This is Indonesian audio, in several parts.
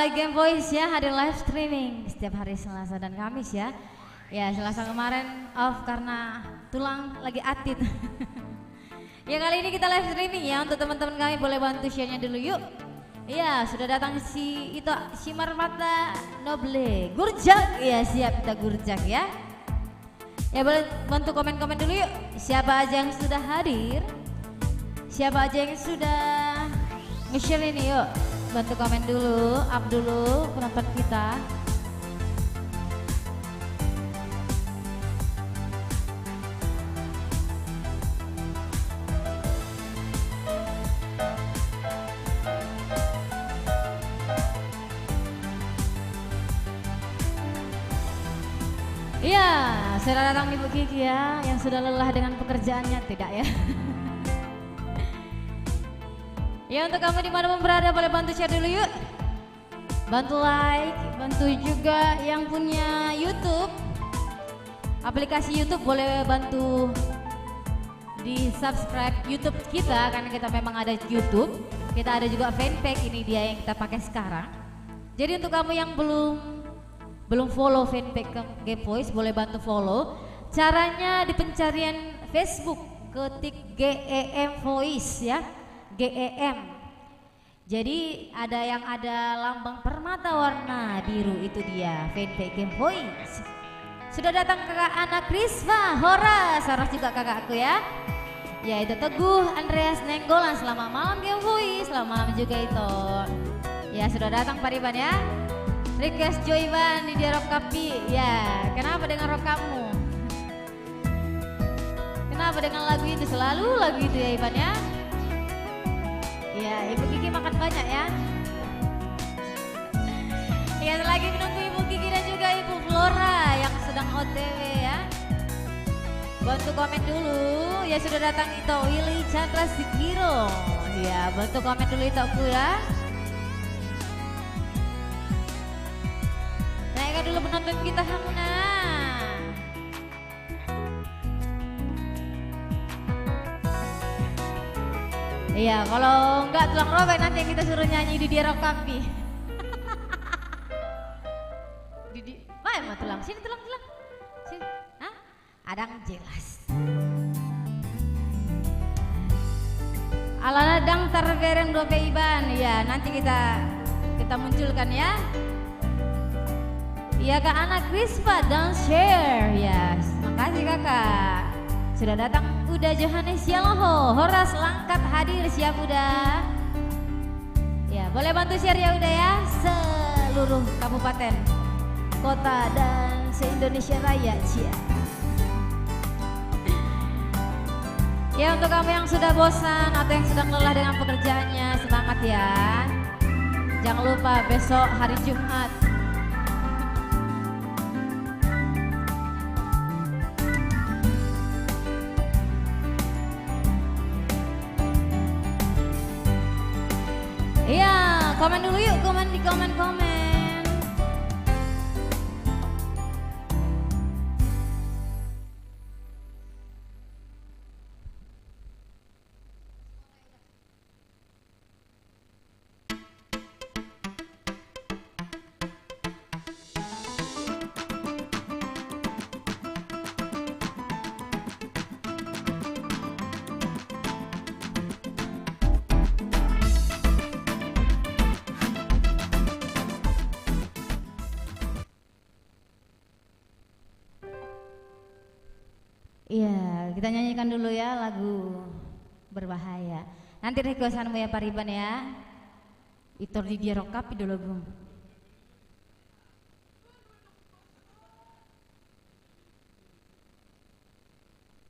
Like Game Voice ya, hadir live streaming setiap hari Selasa dan Kamis ya. Ya, Selasa kemarin off karena tulang lagi atit. Ya, kali ini kita live streaming ya, untuk teman-teman kami boleh bantu share-nya dulu yuk. Iya, sudah datang si Marmata Noble Gurjak. Ya, siap kita Gurjak ya. Ya, boleh bantu komen-komen dulu yuk. Siapa aja yang sudah hadir? Siapa aja yang sudah nge-share ini yuk. Bantu komen dulu, up dulu penonton kita. Iya, sudah datang Ibu Kiki ya, yang sudah lelah dengan pekerjaannya, tidak ya? Ya, untuk kamu dimanapun berada boleh bantu share dulu yuk. Bantu like, bantu juga yang punya YouTube. Aplikasi YouTube boleh bantu di subscribe YouTube kita, karena kita memang ada YouTube. Kita ada juga fanpage, ini dia yang kita pakai sekarang. Jadi untuk kamu yang belum follow fanpage Game Voice, boleh bantu follow. Caranya di pencarian Facebook ketik GEM Voice ya, GEM. Jadi ada yang ada lambang permata warna biru, itu dia fanpage Game Voice. Sudah datang kakak Ana Krisva, Horas juga kakakku ya. Ya, itu Teguh Andreas Nenggolan, selamat malam Game Voice, selamat malam juga itu. Ya, sudah datang Pak Iban ya. Request Joyban di dia Rock Kapi. Ya, kenapa dengan rock kamu? Kenapa dengan lagu itu? Selalu lagu itu ya Iban ya. Ya, Ibu Kiki makan banyak ya. Ya, lagi menunggu Ibu Kiki dan juga Ibu Flora yang sedang OTW ya. Bantu komen dulu. Ya, sudah datang itu Willy Chandra Sikiro. Ya, bantu komen dulu itu aku ya. Naikkan dulu penonton kita Hamuna. Iya, kalau enggak tulang robek nanti yang kita suruh nyanyi di dia Rock Kampi. Mana mau tulang? Sini tulang. Sini. Hah? Adang jelas. Alana dang terbereng dope Iban. Ya, nanti kita munculkan ya. Iya Kak Ana Krispa dan share. Ya, makasih Kakak. Sudah datang Uda Johannes Yaloho, Horas Langkat hadir, siap Uda. Ya, boleh bantu share ya Uda ya, seluruh kabupaten, kota dan se-Indonesia Raya, cia. Ya, untuk kamu yang sudah bosan atau yang sedang lelah dengan pekerjaannya, semangat ya. Jangan lupa besok hari Jumat. Iya, komen dulu yuk, komen di komen-komen. Iya, kita nyanyikan dulu ya lagu Berbahaya. Nanti requestanmu ya Pariban ya. Itor di dia Rock Kapi dulu lagu.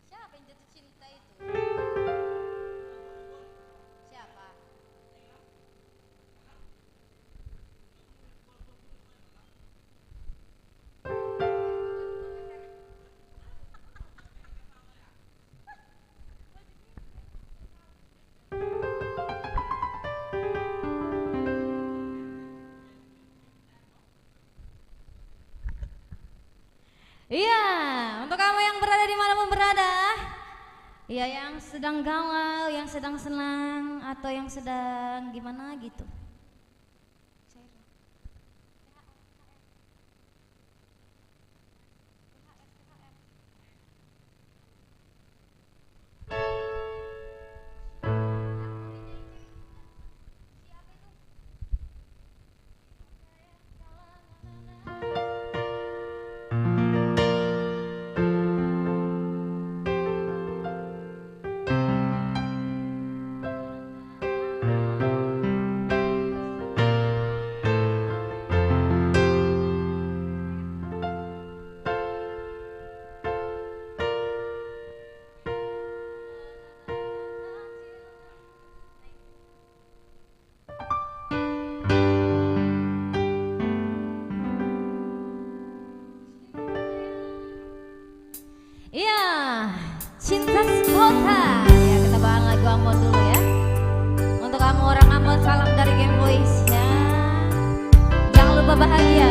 Siapa yang jatuh cinta itu? Siapa? Iya, untuk kamu yang berada di manapun berada, iya yang sedang galau, yang sedang senang, atau yang sedang gimana gitu. Universitas Kota. Ya, kita bawain lagu Ambon dulu ya. Untuk kamu orang Ambon, salam dari Game Voice ya. Jangan lupa bahagia.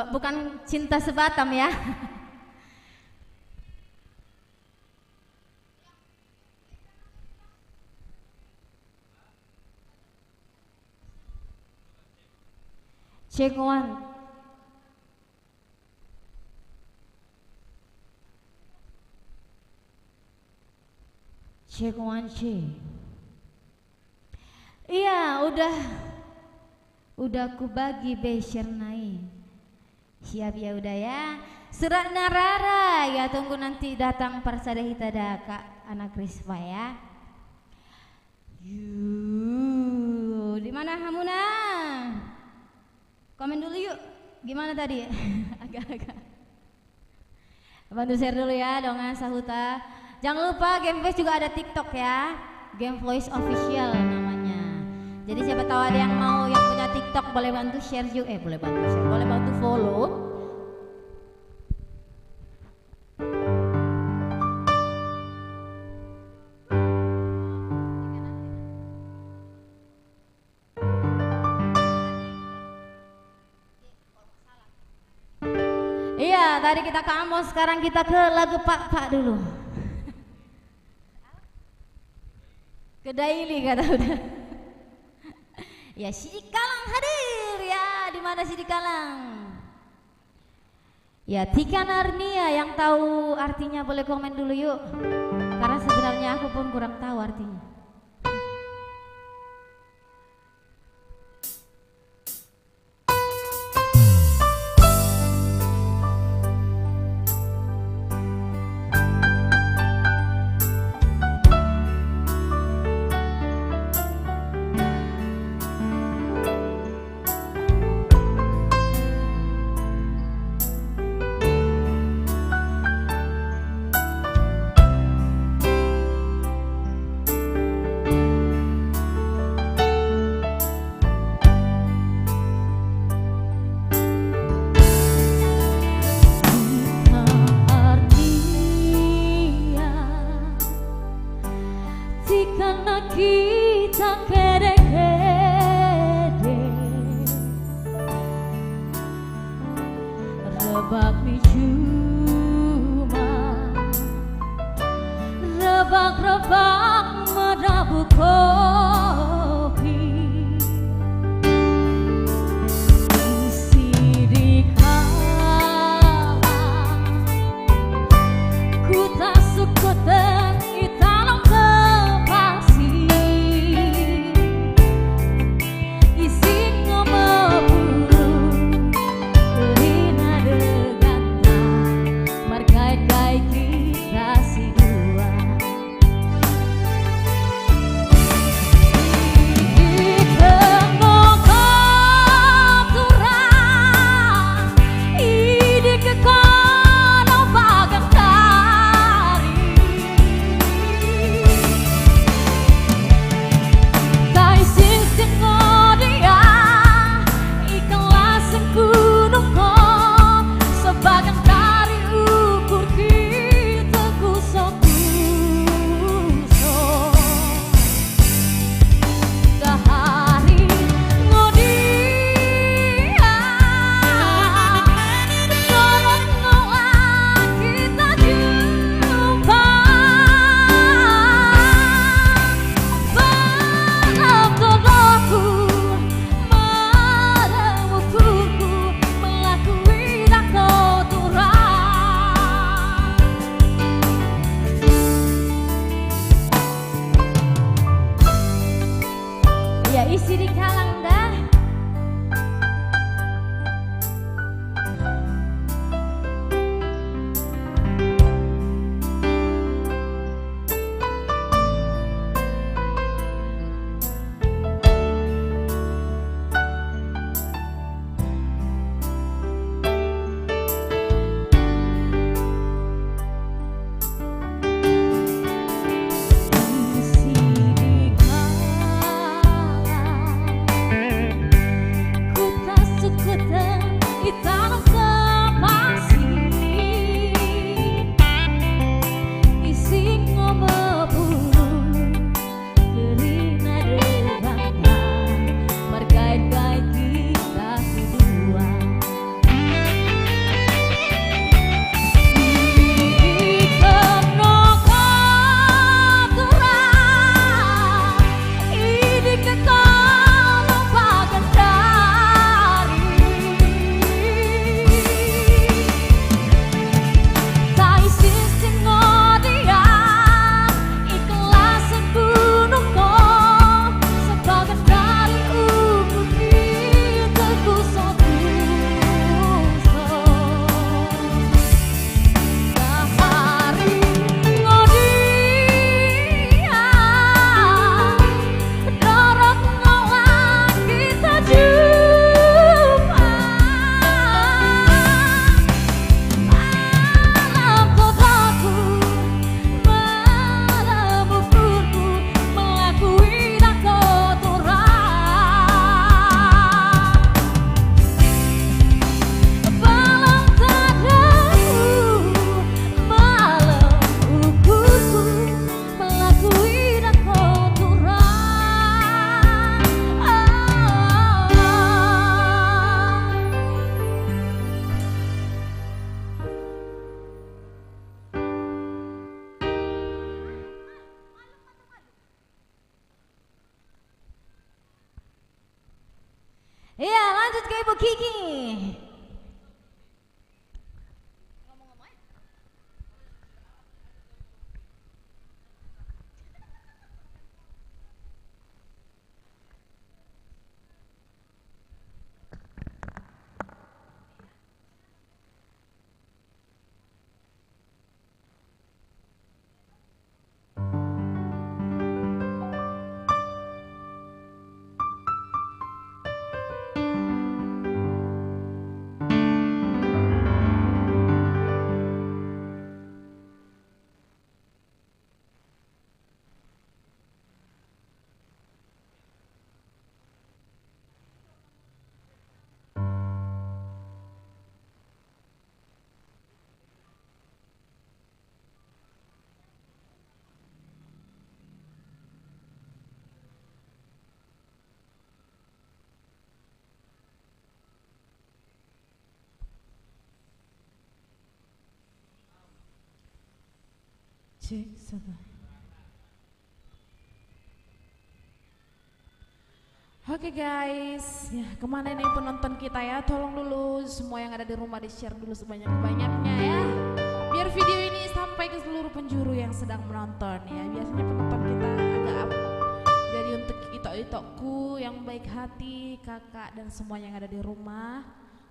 bukan cinta sebatam ya. Check one. Check one, check. Iya, udah ku bagi besyernai. Siap ya udah ya. Surat narara ya, tunggu nanti datang persada hitada Kak anak Rispa ya. Yuk, di mana Hamuna? Komen dulu yuk. Gimana tadi? Agak-agak. Bantu share dulu ya dongan sahuta. Jangan lupa Game Voice juga ada TikTok ya. Game Voice Official namanya. Jadi siapa tahu ada yang mau yang punya TikTok boleh bantu share juga. Boleh bantu share, boleh bantu follow. Iya, tadi kita ke Amos, sekarang kita ke lagu Pak dulu. Ke Daily kata udah. Ya Sidik Kalang hadir ya, di mana Sidik Kalang? Ya Tika Narnia yang tahu artinya boleh komen dulu yuk. Karena sebenarnya aku pun kurang tahu artinya. Kita kede-kede rebak mi cuma rebak-rebak medabu kopi isi di kalang ku tak suka italong kepasi isi ngomoburu kerina deganta markai-kai kita si dua isi di kalang dah. Isi di kalang Kiki. Cek satu. Oke guys, ya kemana nih penonton kita ya? Tolong dulu semua yang ada di rumah di share dulu sebanyak-banyaknya ya. Biar video ini sampai ke seluruh penjuru yang sedang menonton ya. Biasanya penonton kita agak jadi untuk itok-itokku yang baik hati, kakak dan semua yang ada di rumah,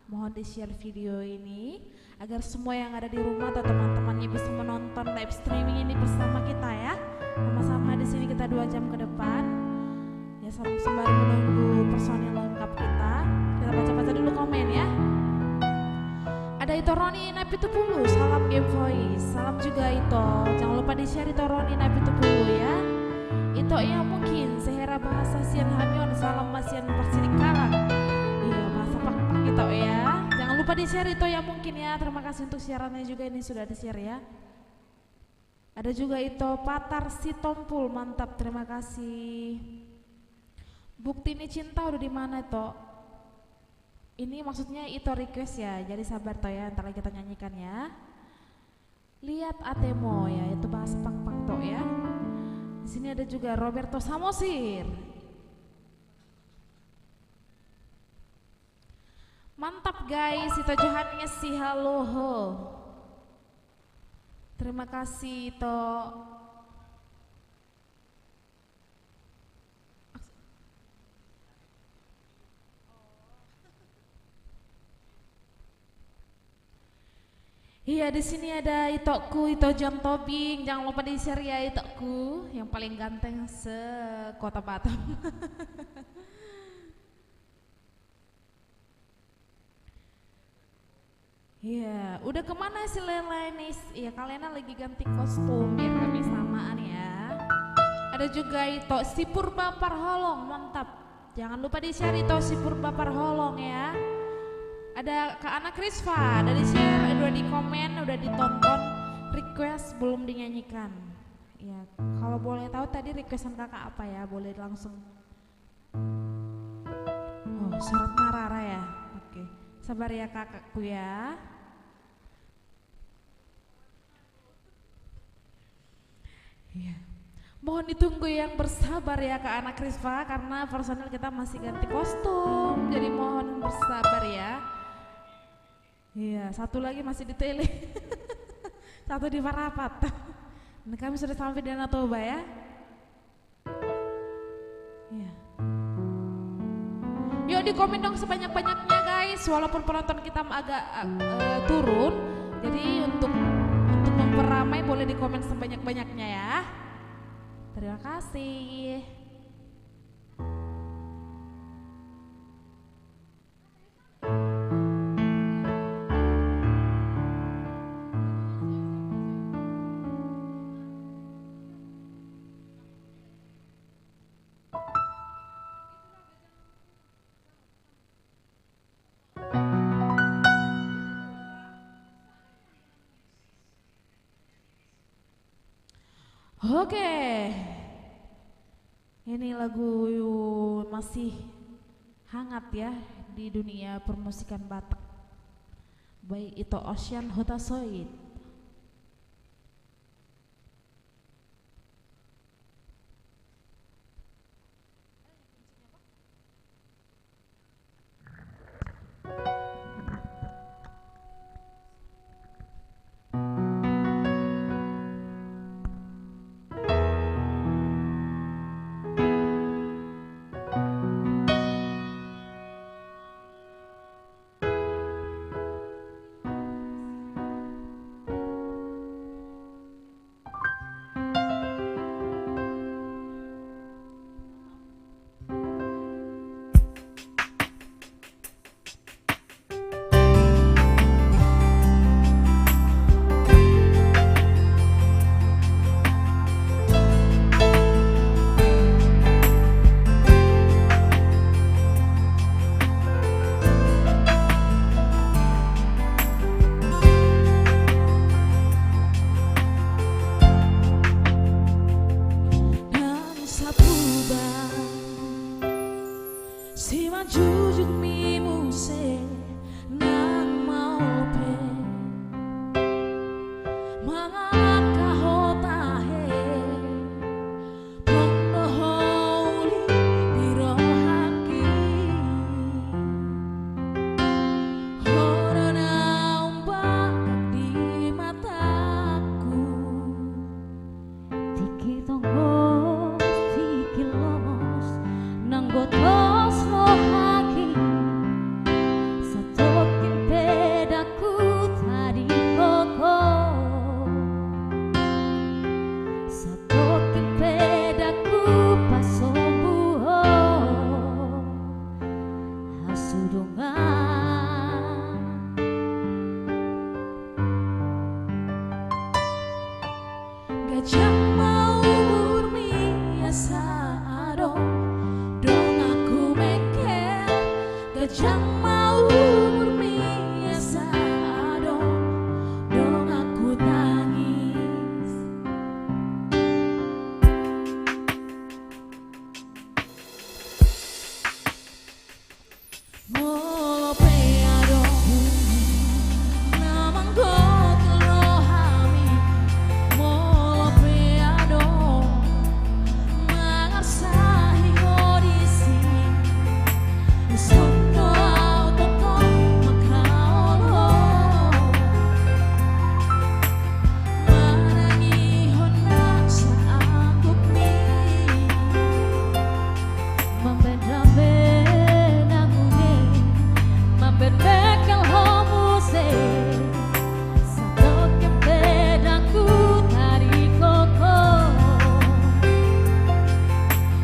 mohon di share video ini agar semua yang ada di rumah atau teman-temannya bisa menonton live streaming ini bersama kita ya. Sama-sama di sini kita 2 jam ke depan. Ya sembari menunggu personil lengkap kita baca-baca dulu komen ya. Ada Ito Roni Napitupulu, salam Game Voice. Salam juga Ito, jangan lupa di share Ito Roni Napitupulu ya. Ito ya mungkin Sehera bahasa Sian Hamyon, salam Masian Persidik Kalang. Iya bahasa pak Ito ya. Jangan lupa di share Ito ya mungkin ya. Terima kasih untuk siarannya juga, ini sudah di share ya. Ada juga Ito Patar Sitompul, mantap, terima kasih. Bukti ini cinta udah di mana Ito? Ini maksudnya Ito request ya, jadi sabar toh ya, ntar lagi kita nyanyikan ya. Lihat Atemo ya, itu bahas pak toh ya. Di sini ada juga Roberto Samosir. Mantap guys, Ito Johannya si halo. Terima kasih Ito. Iya di sini ada Itokku, Ito John Tobing, jangan lupa di share ya Itokku, yang paling ganteng se-Kota Batam. Iya, udah kemana si Lela nih? Iya kalian lagi ganti kostum biar kami samaan ya. Ada juga Ito si Purba Parholong, mantap. Jangan lupa di share Ito si Purba Parholong ya. Ada Kak Ana Krisva, udah di share, udah di komen, udah ditonton, request belum dinyanyikan. Ya, kalau boleh tahu tadi requestan kakak apa ya, boleh langsung. Oh, Surat Narara ya, oke. Sabar ya kakakku ya. Iya. Mohon ditunggu yang bersabar ya Kak Ana Krisva, karena personel kita masih ganti kostum, jadi mohon bersabar ya. Iya, satu lagi masih di tele. Satu di Parapat. Nah, kami sudah sampai di Danau Toba ya. Iya. Yuk di komen dong sebanyak-banyaknya guys, walaupun penonton kita agak turun. Jadi untuk memperamai boleh di komen sebanyak-banyaknya ya. Terima kasih. Oke, ini lagu masih hangat ya di dunia permusikan Batak. Baik itu Ocean Hotasoid. Gajah mau murmi asa dong aku mekel. Gajah mau murmi asa dong aku tangis. Molo peado namang gotel rohami. Molo peado mangarsahi odisi. Soto autoko makaolo manangi hona sa angguk mi. Mambedrambe nangune mambedbekel homuse. Sadok kepedaku tari koko.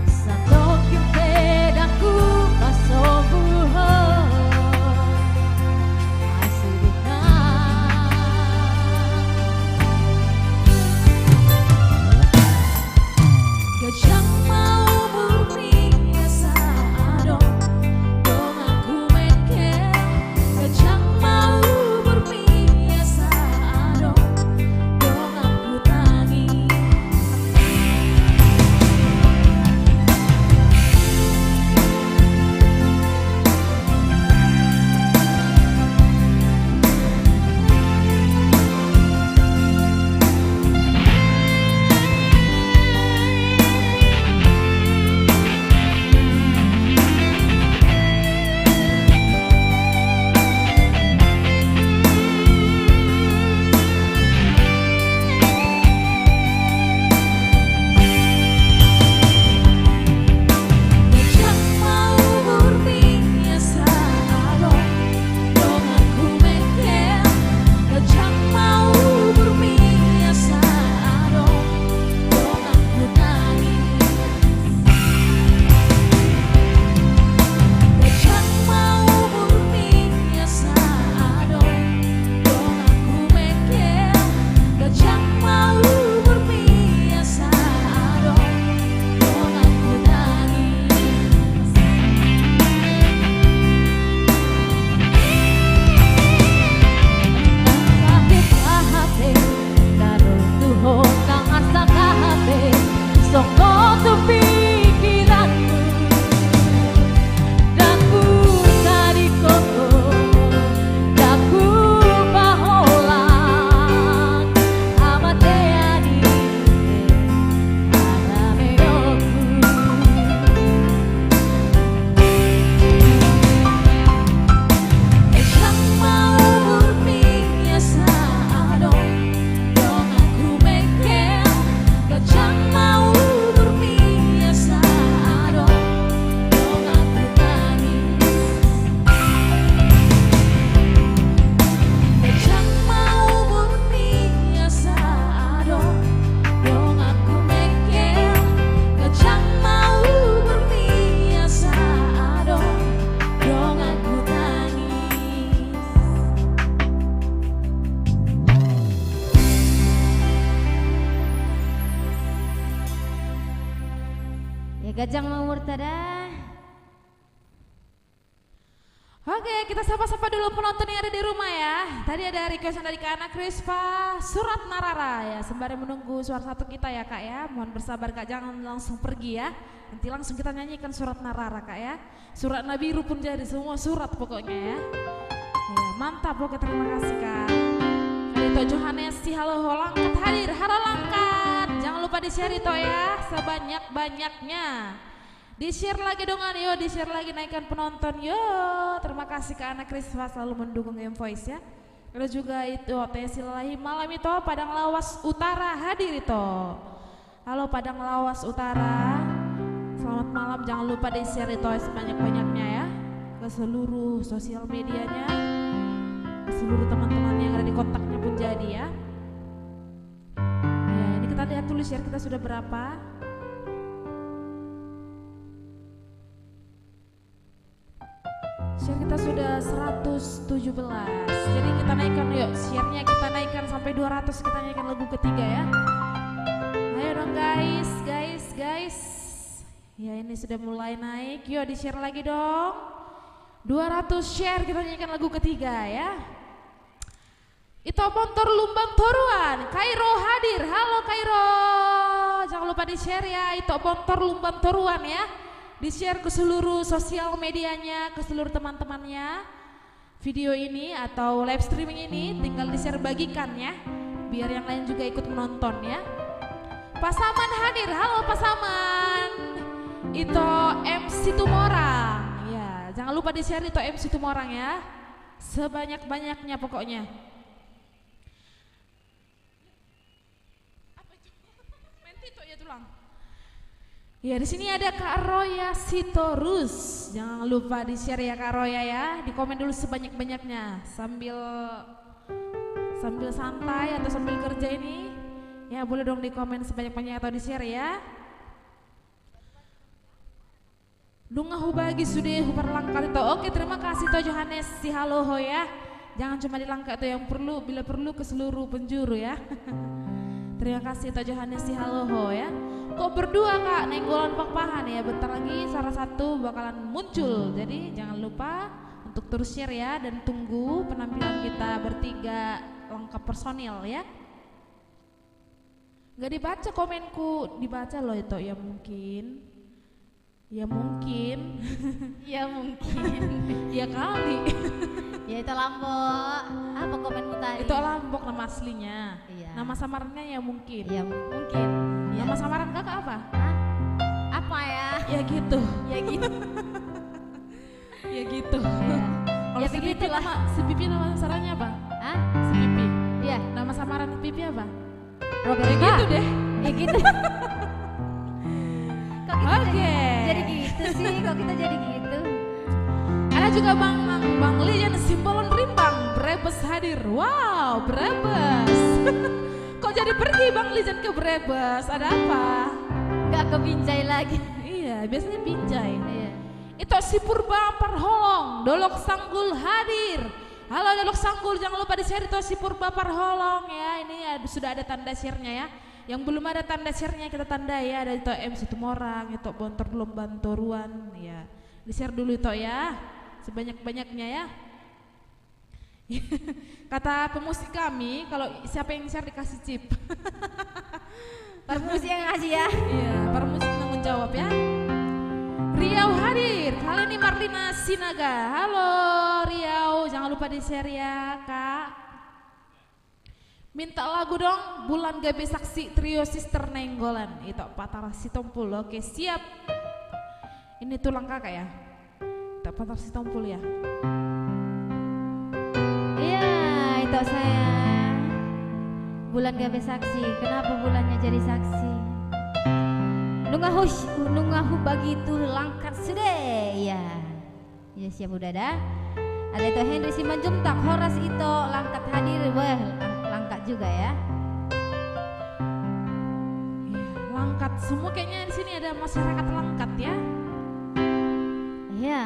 Sadok kepedaku pasobuho. Asiruna Gajah mau murni asa dong aku mekel. Gajah mau murni asa dong aku tangis. Gajah mau murni asa dong aku mekel. Gajah mau murni asa dong aku tangis. Gajah mau murni asa dong aku mekel. Gajah mau murni asa dong aku tangis. Kahit kahate karo tuhon kang asa kahate soko tu pikiranku. Daku tari koko daku baholan amateani ada meroku. Gajah mau murni asa dong aku mekel. Gajah mau murni asa dong aku tangis. Gajah mau murni asa dong aku mekel. Gajah mau murni asa dong aku tangis. Ya Gajah mau murtada. Oke, kita sapa-sapa dulu penonton yang ada di rumah ya. Tadi ada requestan dari Kak Ana Krispa, Surat Narara ya. Sembari menunggu suara satu kita ya Kak ya. Mohon bersabar Kak, jangan langsung pergi ya. Nanti langsung kita nyanyikan Surat Narara Kak ya. Surat Nabiru pun jadi semua surat pokoknya ya. Ya mantap, oke terima kasih Kak. Kali Ada Ito Johanesi, halo Langkat hadir, halo Langkat. Jangan lupa di-share Ito ya, sebanyak-banyaknya. Di-share lagi dong, yuk di-share lagi, naikkan penonton yuk. Terima kasih ke anak Krispa selalu mendukung Game Voice ya. Terus juga itu Tesilahi malam itu Padang Lawas Utara hadir itu. Halo Padang Lawas Utara, selamat malam. Jangan lupa di-share itu sebanyak-banyaknya ya, ke seluruh sosial medianya, ke seluruh teman-teman yang ada di kontaknya pun jadi ya. Ya ini kita lihat dulu share kita sudah berapa. Share kita sudah 117. Jadi kita naikkan yuk, share-nya kita naikkan sampai 200, kita naikkan lagu ketiga ya. Ayo dong guys. Ya ini sudah mulai naik, yuk di-share lagi dong. 200 share kita nyanyikan lagu ketiga ya. Itu Bontor Lumbang Toruan, Kairo hadir, halo Kairo. Jangan lupa di-share ya, itu Bontor Lumbang Toruan ya. Di-share ke seluruh sosial medianya, ke seluruh teman-temannya. Video ini atau live streaming ini tinggal di-share, bagikan ya, biar yang lain juga ikut menonton ya. Pasaman hadir, halo Pasaman. Itu MC Tumorang ya, jangan lupa di-share itu MC Tumorang ya, sebanyak-banyaknya pokoknya. Apa itu? Mentito ya tulang. Ya di sini ada Kak Roya Sitorus, jangan lupa di-share ya Kak Roya ya, di komen dulu sebanyak-banyaknya sambil santai atau sambil kerja ini ya, boleh dong di komen sebanyak-banyaknya atau di-share ya. Lunga hubagi sudah hubar langkat itu. Oke, terima kasih Toh Johannes si halo ho ya. Jangan cuma di langkat itu yang perlu, bila perlu ke seluruh penjuru ya. Terima kasih Toh Johannes si halo ho ya. Kok berdua Kak, nenggolan pakpahan ya. Bentar lagi salah satu bakalan muncul. Jadi jangan lupa untuk terus share ya, dan tunggu penampilan kita bertiga lengkap personil ya. Gak dibaca komenku, dibaca loh itu ya mungkin. Ya mungkin. Ya mungkin. Ya kali. Ya itu Lombok. Apa komenmu tadi? Itu Lombok nama aslinya. Iya. Nama samarnya ya mungkin. Ya mungkin. Nama samaran kakak apa? Hah? Apa ya? Ya gitu. Ya gitu. Ya gitu. Ya. Kalau Ya si Pipi begitulah. si Pipi nama samarannya apa? Hah? Si Pipi. Iya. Nama samaran Pipi apa? Roberta. Ya gitu deh. Ya gitu. Kok kita Oke. jadi gitu sih? Kok kita jadi gitu? Ada juga Bang Lian Simbolon Rimbang, Brebes hadir. Wow, Brebes. Kok jadi pergi Bang Lian ke Brebes? Ada apa? Nggak kebinjai lagi. Iya, biasanya binjai. Iya. Itu si Purba Parholong, Dolok Sanggul hadir. Halo Dolok Sanggul, jangan lupa di-share itu si Purba Parholong ya. Ini ya, sudah ada tanda share-nya ya. Yang belum ada tanda share-nya kita tandai ya. Ada itu MC Tumorang, itu Bontor Lumbang Toruan ya. Di-share dulu itu ya, sebanyak-banyaknya ya. Kata pemusik kami, kalau siapa yang share dikasih chip. Permusi yang ngasih ya. Iya, para musik tanggung jawab ya. Riau hadir, kali ini Marlina Sinaga. Halo Riau, jangan lupa di-share ya Kak. Minta lagu dong, Bulan Gabe Saksi Trio Sister Nenggolan. Itu Patara Sitompul, oke siap. Ini tulang kakak ya, itu Patara Sitompul ya. Iya, itu saya. Bulan Gabe saksi. Kenapa bulannya jadi saksi? Nungahu begitu langkat sudah ya. Ya siap udah dah. Ada itu Henry Simanjuntak, Horas itu langkat hadir. Wah, langkat juga ya. Ya, langkat semua kayaknya di sini ada masyarakat langkat ya. Iya.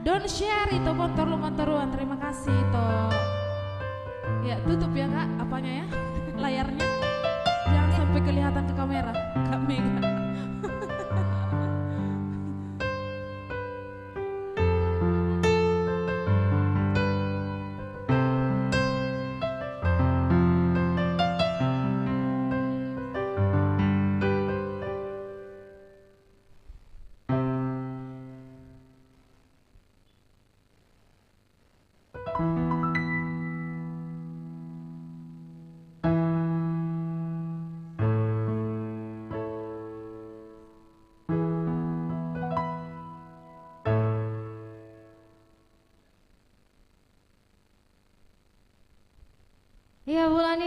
Don't share itu Bontor Lumbang Toruan, terima kasih itu. Ya tutup ya Kak, apanya ya, layarnya. Jangan sampai kelihatan ke kamera, Kak Mega.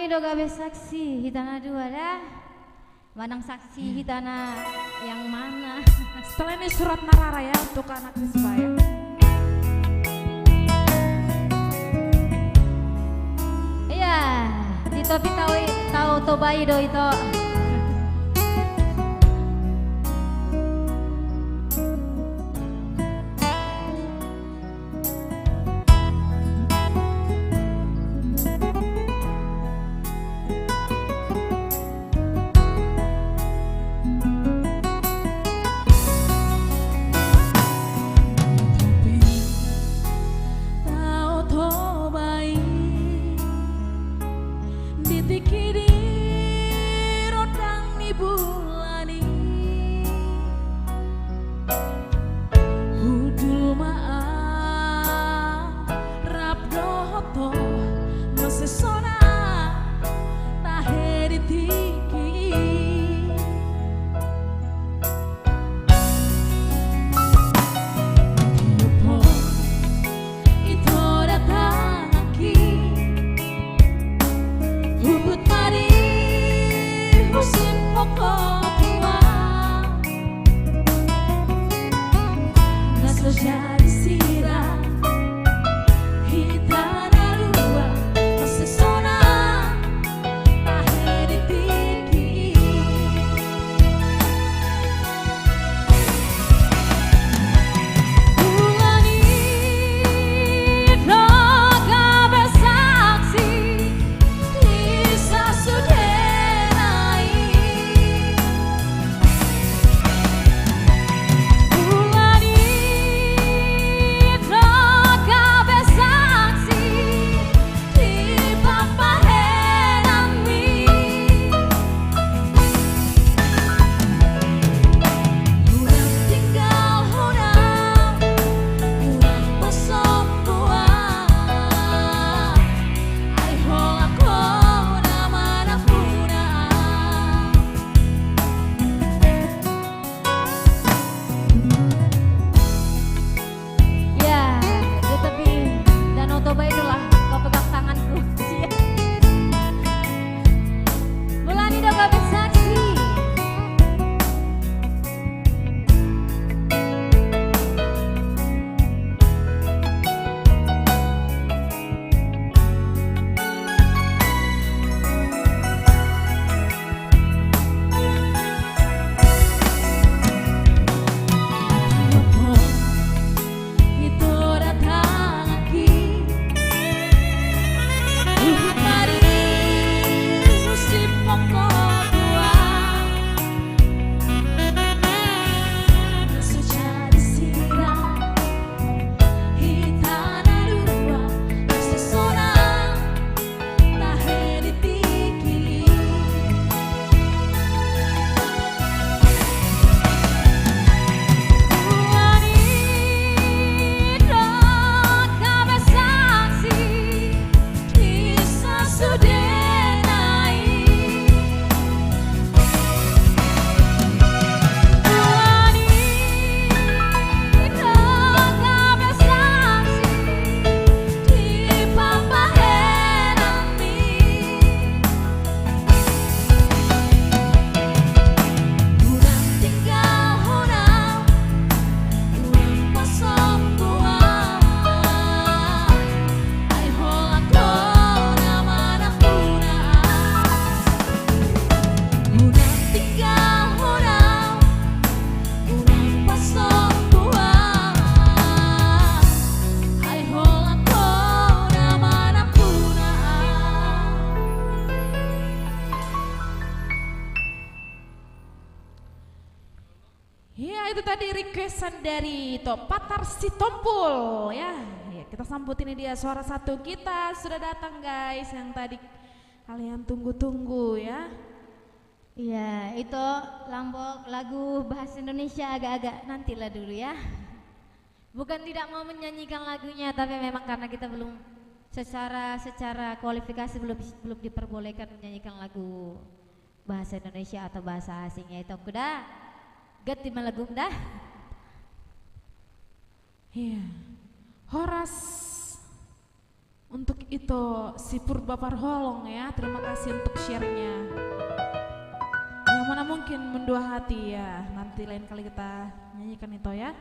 Bulani do gabe saksi hitana dua dah. Manang saksi hitana yang mana? Setelah ini surat narara ya untuk anak Rispa ya. Iya, Tito tahu tobai do itu. itu tadi requestan dari Patar Sitompul ya. Ya, kita sambut ini dia suara satu kita sudah datang guys yang tadi kalian tunggu-tunggu ya. Iya, itu Lombok lagu bahasa Indonesia agak-agak nantilah dulu ya. Bukan tidak mau menyanyikan lagunya, tapi memang karena kita belum secara kualifikasi belum diperbolehkan menyanyikan lagu bahasa Indonesia atau bahasa asingnya itu kuda. Gati malagum dah. Iya. Horas Untuk itu si Purba Parholong ya, terima kasih untuk share-nya. Yang mana mungkin mendua hati ya, nanti lain kali kita nyanyikan itu ya.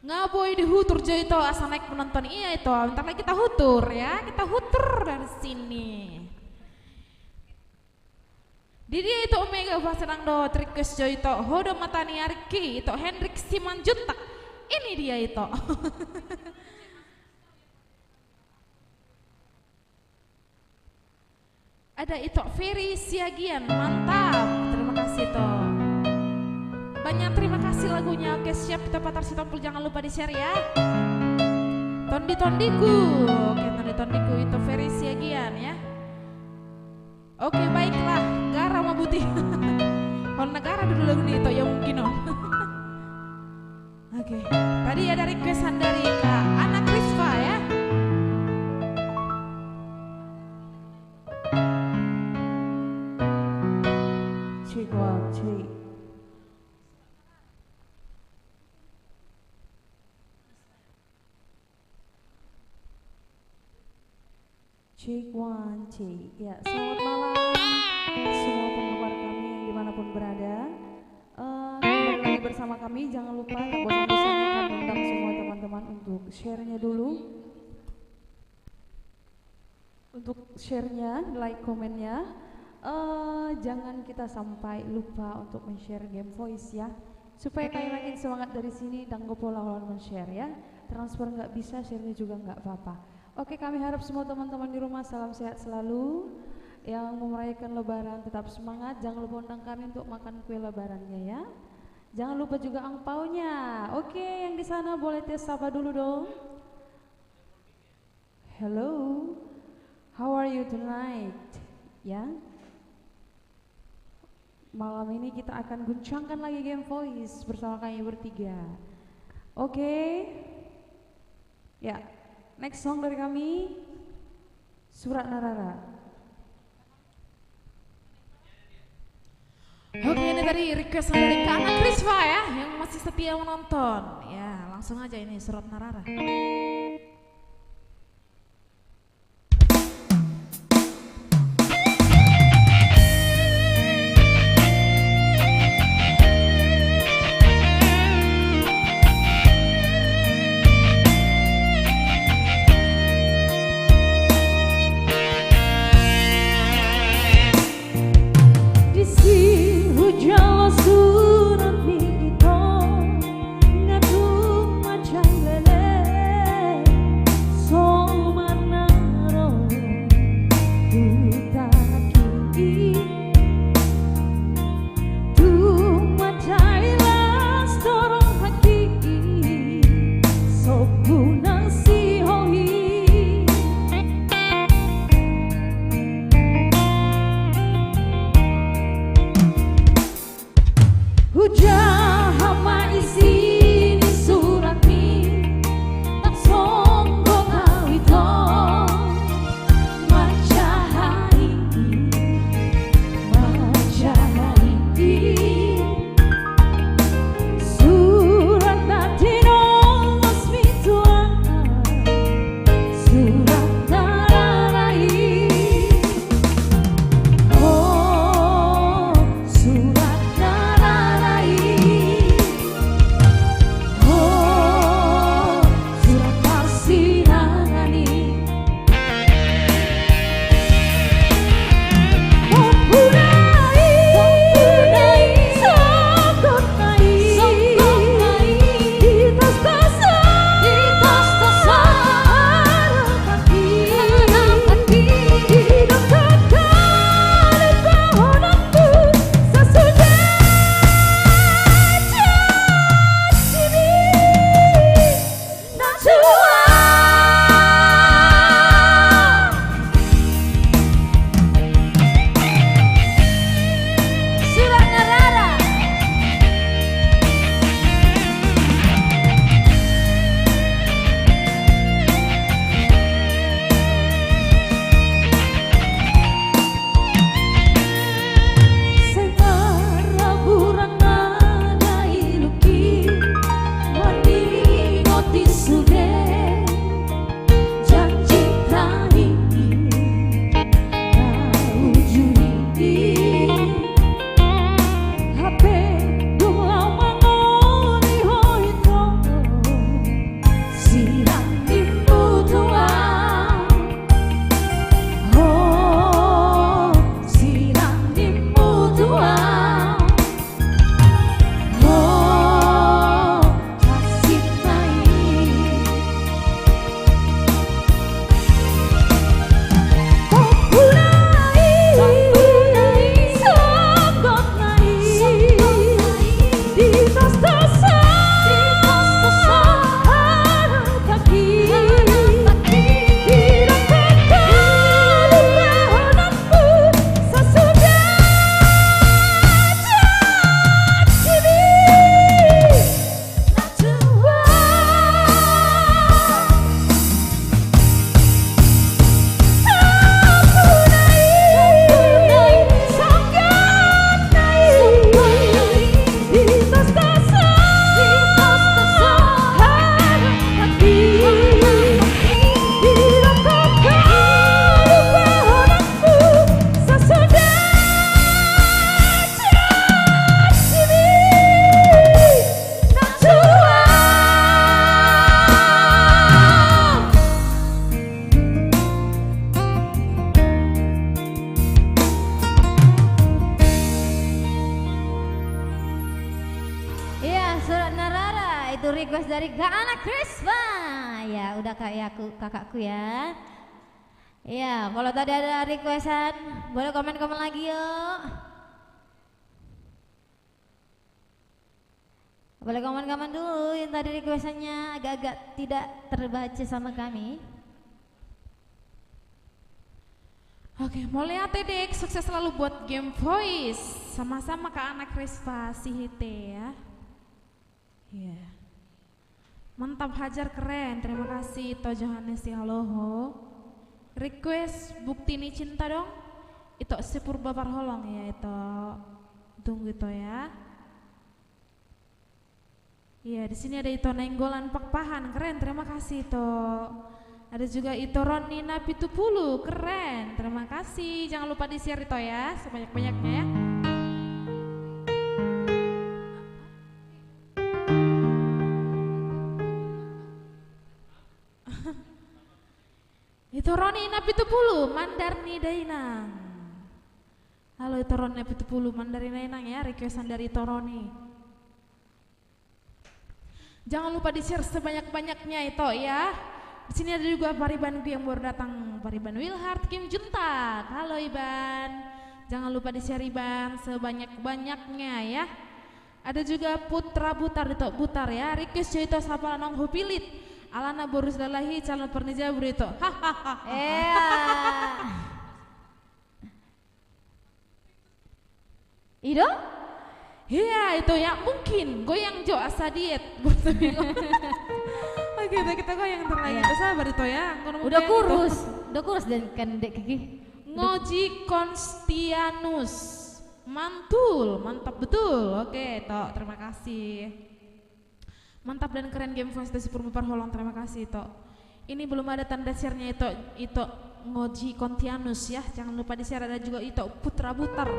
Ngaboy di hutur jo itu asal naik penonton iya itu, bentar lagi kita hutur ya, kita hutur dari sini. Di dia itu Omega Fasenang do Trikus jo itu, Hodo Matani Arki itu Hendrik Simanjuntak, ini dia itu. Ada itu Ferry Siagian, mantap, terima kasih toh. Banyak terima kasih lagunya. Oke siap, kita patar si tompul, jangan lupa di share ya. Tondi Tondiku, oke Tondi Tondiku itu Ferry Siagian ya. Oke baiklah, Gara Mabuti. Kalau negara dulu lagu ini itu ya mungkin on. Oke, tadi ada requestan dari Kak Ana Krispa ya. Cek one, cek. Ya, selamat malam semua penggemar kami yang dimanapun berada. Kembali lagi bersama kami, jangan lupa tak bosan-bosannya kami undang semua teman-teman untuk share-nya dulu. Untuk share-nya, like, komennya. Jangan kita sampai lupa untuk men-share game voice ya. Supaya kalian makin semangat dari sini dan gopola kalau men-share ya. Transfer nggak bisa, share-nya juga nggak apa-apa. Oke, kami harap semua teman-teman di rumah salam sehat selalu. Yang mau merayakan lebaran tetap semangat. Jangan lupa undang kami untuk makan kue lebarannya ya. Jangan lupa juga angpaunya. Oke, yang di sana boleh tes sapa dulu dong. Hello, how are you tonight? Ya. Malam ini kita akan guncangkan lagi game voice bersama kami bertiga. Oke. Ya. Next song dari kami, Surat Narara. Oke, ini tadi request dari Kak Ana Krispa ya, yang masih setia menonton. Ya, langsung aja ini Surat Narara. Surat ni ito nga tumadyang lele. satu request dari Kak Ana Krispa. Ya, udah kayak kakakku ya. Iya, kalau tadi ada requestan, boleh komen-komen lagi yuk. Boleh komen-komen dulu yang tadi requestannya agak-agak tidak terbaca sama kami. Oke, mulai Dek, sukses selalu buat Game Voice. Sama-sama Kak Ana Krispa Sihite ya. Iya. Mantap Hajar, keren. Terima kasih To Johannes Haloho. Request bukti ini cinta dong. Itu Sepurba Parholong ya itu. Tunggu itu ya. Iya, di sini ada itu Nenggolan Pakpahan, keren. Terima kasih itu. Ada juga itu Roni Napitupulu, keren. Terima kasih. Jangan lupa di-share itu ya, sebanyak-banyaknya ya. Itu Roni Napitupulu, Mandarni Dainang. Halo itu Roni Napitupulu, Mandarni Dainang ya, requestan dari itu Roni. Jangan lupa di-share sebanyak-banyaknya itu ya. Di sini ada juga Paribanku yang baru datang, Pariban Wilhard Kim Juntak. Halo Iban. Jangan lupa di-share Iban sebanyak-banyaknya ya. Ada juga Putra Butar itu Butar ya. Request itu Sapala Nong Hupilit. Alana Boris Lalahi calon pernija itu. Hahaha. Ido? Iya itu ya, mungkin goyang Jo asa diet. Oke, kita goyang terlagi. Itu sabar itu ya. Udah kurus dan kan Dek Kiki. Ngoji Konstianus, mantul, mantap betul. Oke, Tok, terima kasih. Mantap dan keren Game Voice dari Purba Parholong, terima kasih Tok. Ini belum ada tanda share-nya itu Ngoji Konstianus ya. Jangan lupa di-share. Ada juga itu Putra Butar.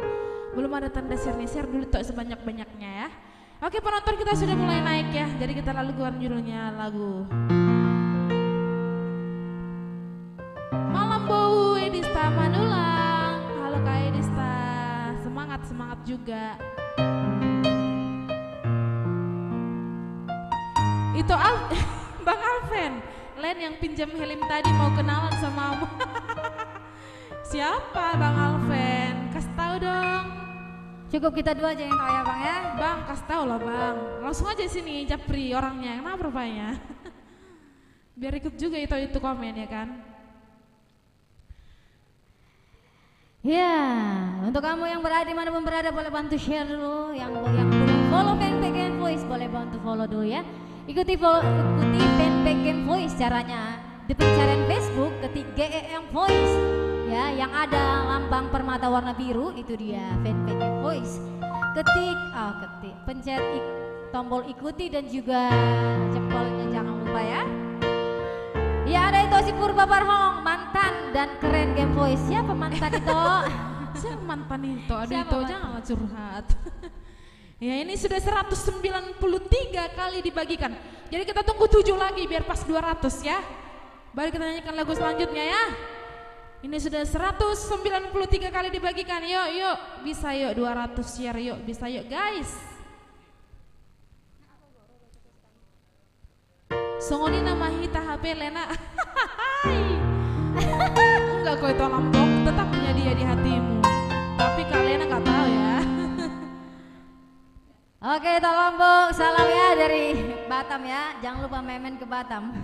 Belum ada tanda share-nya, share dulu Tok sebanyak-banyaknya ya. Oke penonton, kita sudah mulai naik ya. Jadi kita lalu keluar judulnya lagu Malam Bau Edista Manulang. Halo Kak Edista, semangat juga. Itu Bang Alven, Len yang pinjam helm tadi mau kenalan sama kamu. Siapa Bang Alven? Kasih tahu dong. Cukup kita dua aja yang tahu ya Bang ya. Bang, kasih tahu lah Bang. Langsung aja sini Japri orangnya. Kenapa rupanya? Biar ikut juga itu komen ya kan. Ya, untuk kamu yang berada di mana pun berada boleh bantu share dulu. Yang belum follow fanpage Game Voice boleh bantu follow dulu ya. Ikuti fanpage Game Voice caranya. Di pencarian Facebook ketik GEM Voice. Ya, yang ada lambang permata warna biru itu dia fanpage Game Voice. Pencet tombol ikuti dan juga jempolnya jangan lupa ya. Ya ada itu si Purba Parholong, mantan dan keren Game Voice. Siapa mantan itu? Siapa mantan itu? Aduh Siapa itu mantan? janganlah curhat. Ya ini sudah 193 kali dibagikan. Jadi kita tunggu 7 lagi biar pas 200 ya. Baru kita nyanyikan lagu selanjutnya ya. Ini sudah 193 kali dibagikan. Yuk, bisa yuk 200 share yuk, bisa yuk guys. Songoni nama hita HP Lena. Enggak kok itu Lombok, tetap punya dia di hatimu. Tapi kalian nggak tahu ya. Oke, itu Lombok, salam ya dari Batam ya. Jangan lupa memen ke Batam.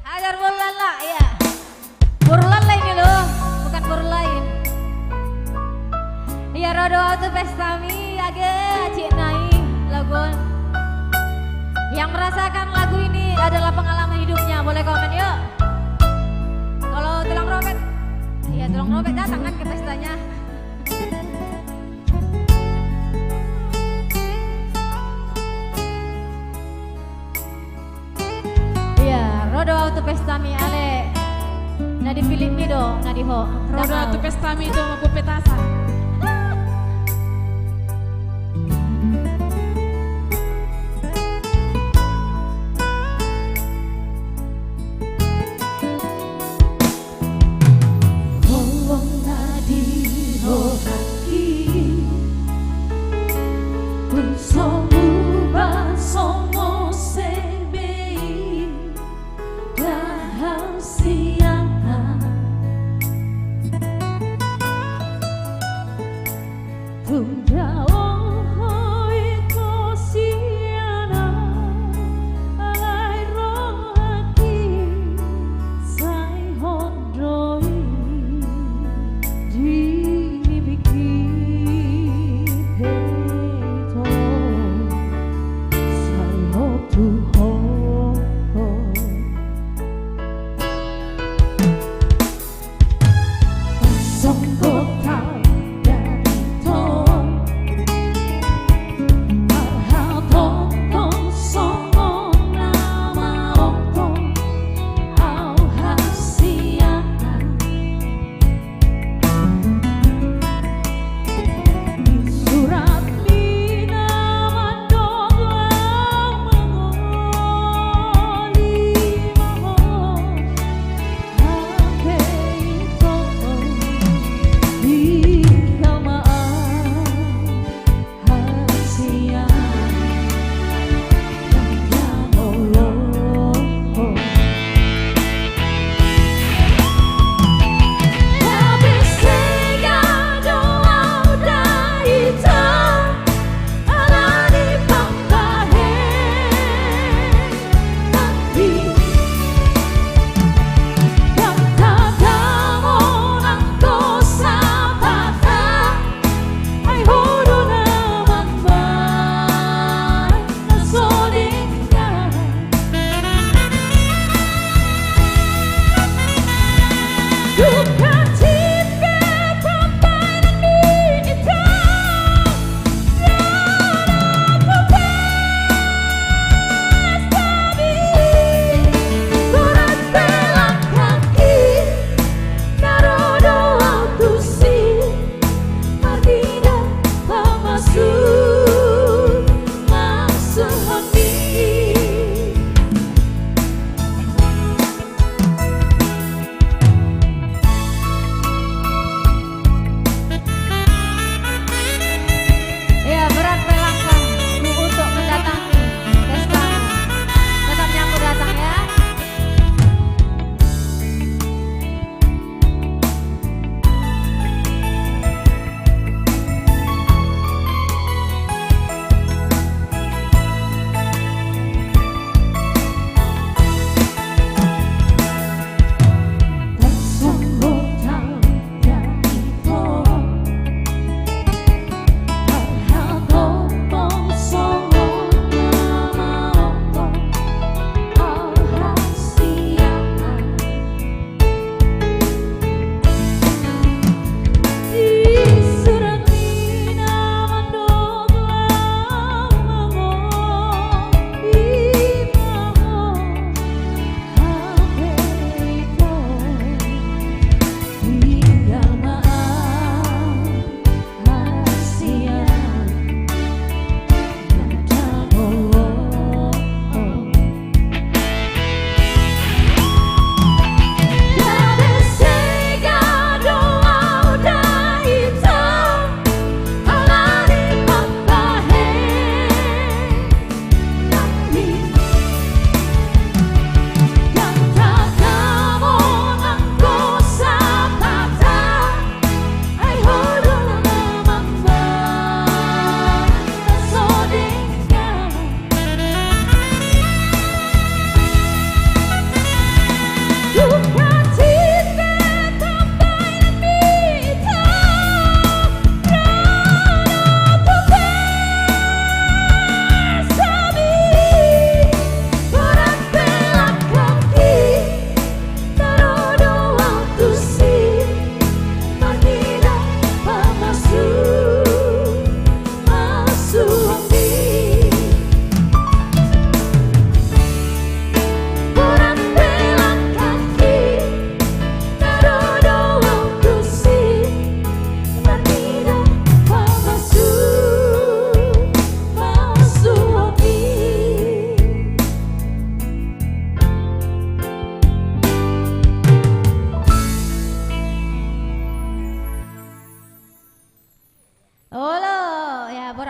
Hajar Burlala ya. Burlala ini loh, bukan bur lain. Ya rodo auto pestami agak cik nai lagu. Yang merasakan lagu ini adalah pengalaman hidupnya, boleh komen yuk. Kalau tulang robek, ya tulang robek datang kan ke pestanya. Iya, rodo auto pestami ale. Nadi pilih do, nadi ho. Roda tu pestami itu mau petasan.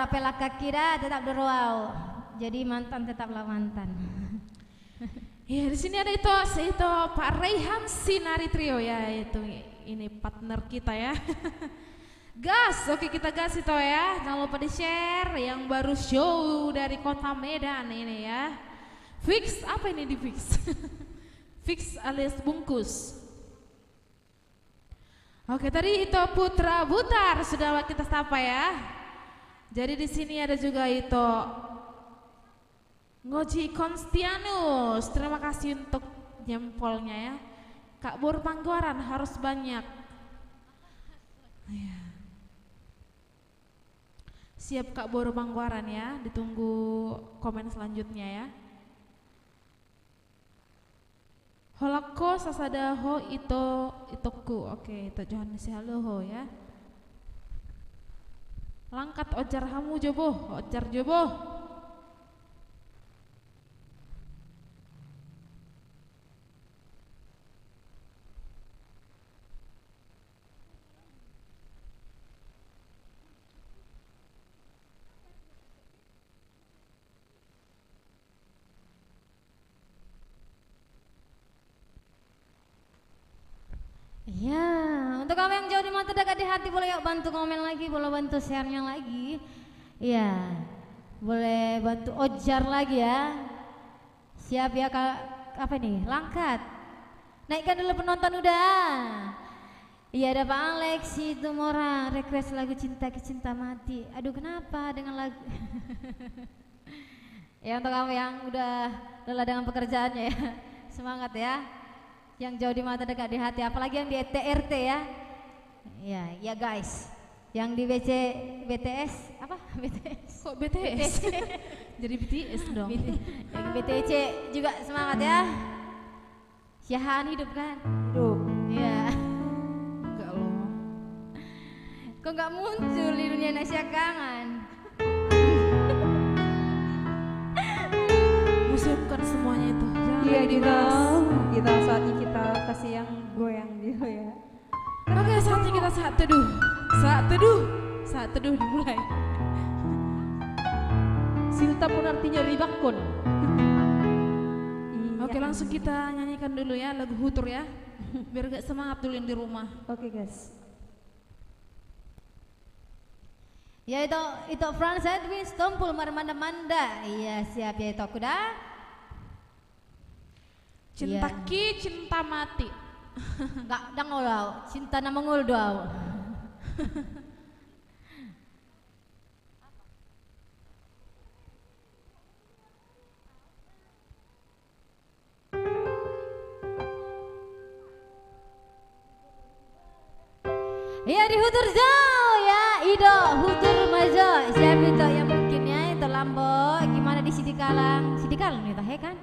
apela kira tetap dorwau. Jadi mantan tetaplah mantan. Ya di sini ada itu Pak Raihan Sinari Trio ya, itu ini partner kita ya. Gas, oke kita gas itu ya. Jangan lupa di share yang baru show dari Kota Medan ini ya. Fix, apa ini di fix? Fix alias bungkus. Oke tadi itu Putra Butar sudah kita sapa ya. Jadi di sini ada juga itu Ngoji Konstianus. Terima kasih untuk jempolnya ya. Kak Bor Panggoran harus banyak. Ya. Siap Kak Bor Panggoran ya. Ditunggu komen selanjutnya ya. Holako sasada ho itoku. Oke, itu jangan si halo ho ya. Langkat ojar hamu jobo, ojar jobo. Ya, untuk kamu yang jauh di mata dekat di hati boleh yuk bantu komen lagi, boleh bantu share-nya lagi. Ya, boleh bantu ojar lagi ya. Siap ya Kak, apa nih? Langkat. Naikkan dulu penonton udah. Iya ada Pak Alex itu Mora request lagu Cinta Cinta Mati. Aduh kenapa dengan lagu? Ya untuk kamu yang udah lelah dengan pekerjaannya ya, semangat ya. Yang jauh di mata dekat di hati, apalagi yang di TRT ya. Ya guys. Yang di BTS apa? BTS. Kok BTS? Jadi BTS dong. Yang BTC juga semangat ya. Syahan hidup kan? Hidup. Iya. Enggak loh. Kok nggak muncul di dunia Nasya Kangen? Museumkan semuanya itu. Jangan Iya lagi dibahas. kita saatnya kita kasih yang goyang dia ya. Oke saatnya kita saat teduh. Saat teduh dimulai. Silta pun artinya ribakun. Oke langsung kita nyanyikan dulu ya lagu Hutur ya. Biar gak semangat dulu yang di rumah. Oke guys. Ya itu Franz Edwin Stompul Marmanda Manda. Iya siap ya itu aku dah. Cinta ki cinta mati. Enggak dangolau, cinta na mangul doau. Ya di Hutur jauh ya, Ido Hutur Majo. Siapa itu yang mungkinnya itu Lambo gimana di Sidikalang itu he kan?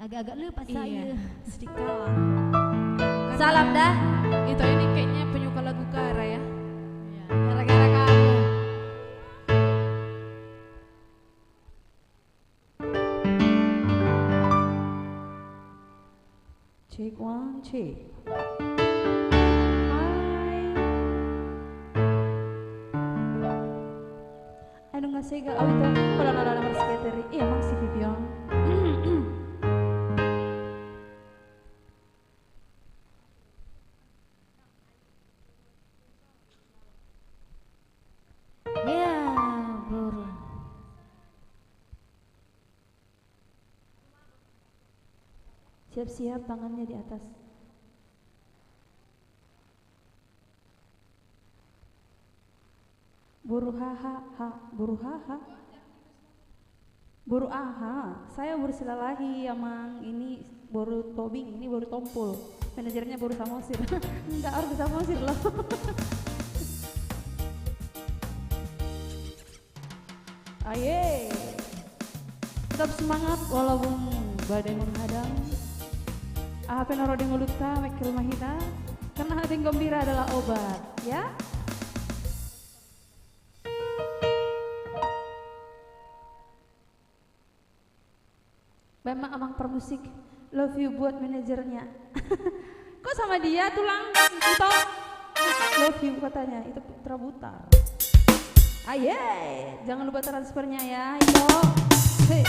Agak-agak lupa saya. Iya, sedikit kalah. Salam dah. Itu ini kayaknya penyuka lagu Kara ya. Iya, gara-gara kamu. Check one, check. Ano nga siga awit wala na naman sekretary. Iya mang si Vivian. Ya, buru. Siap-siap tangannya di atas. Buru haha ha, buru haha. Buru aha, saya buru silalahi emang ini buru tobing, ini buru tompul. Manajernya buru samosir. Enggak harus samosir loh. Aye. Tetap semangat walaupun badai menghadang. Apa naro di mulutnya, mekil mahina. Karena hati gembira adalah obat, ya. Memang amang permusik, love you buat manajernya. Kok sama dia tulang itu? Love you katanya, itu Putra Butar. Aye, jangan lupa transfernya ya. Yo. Hey.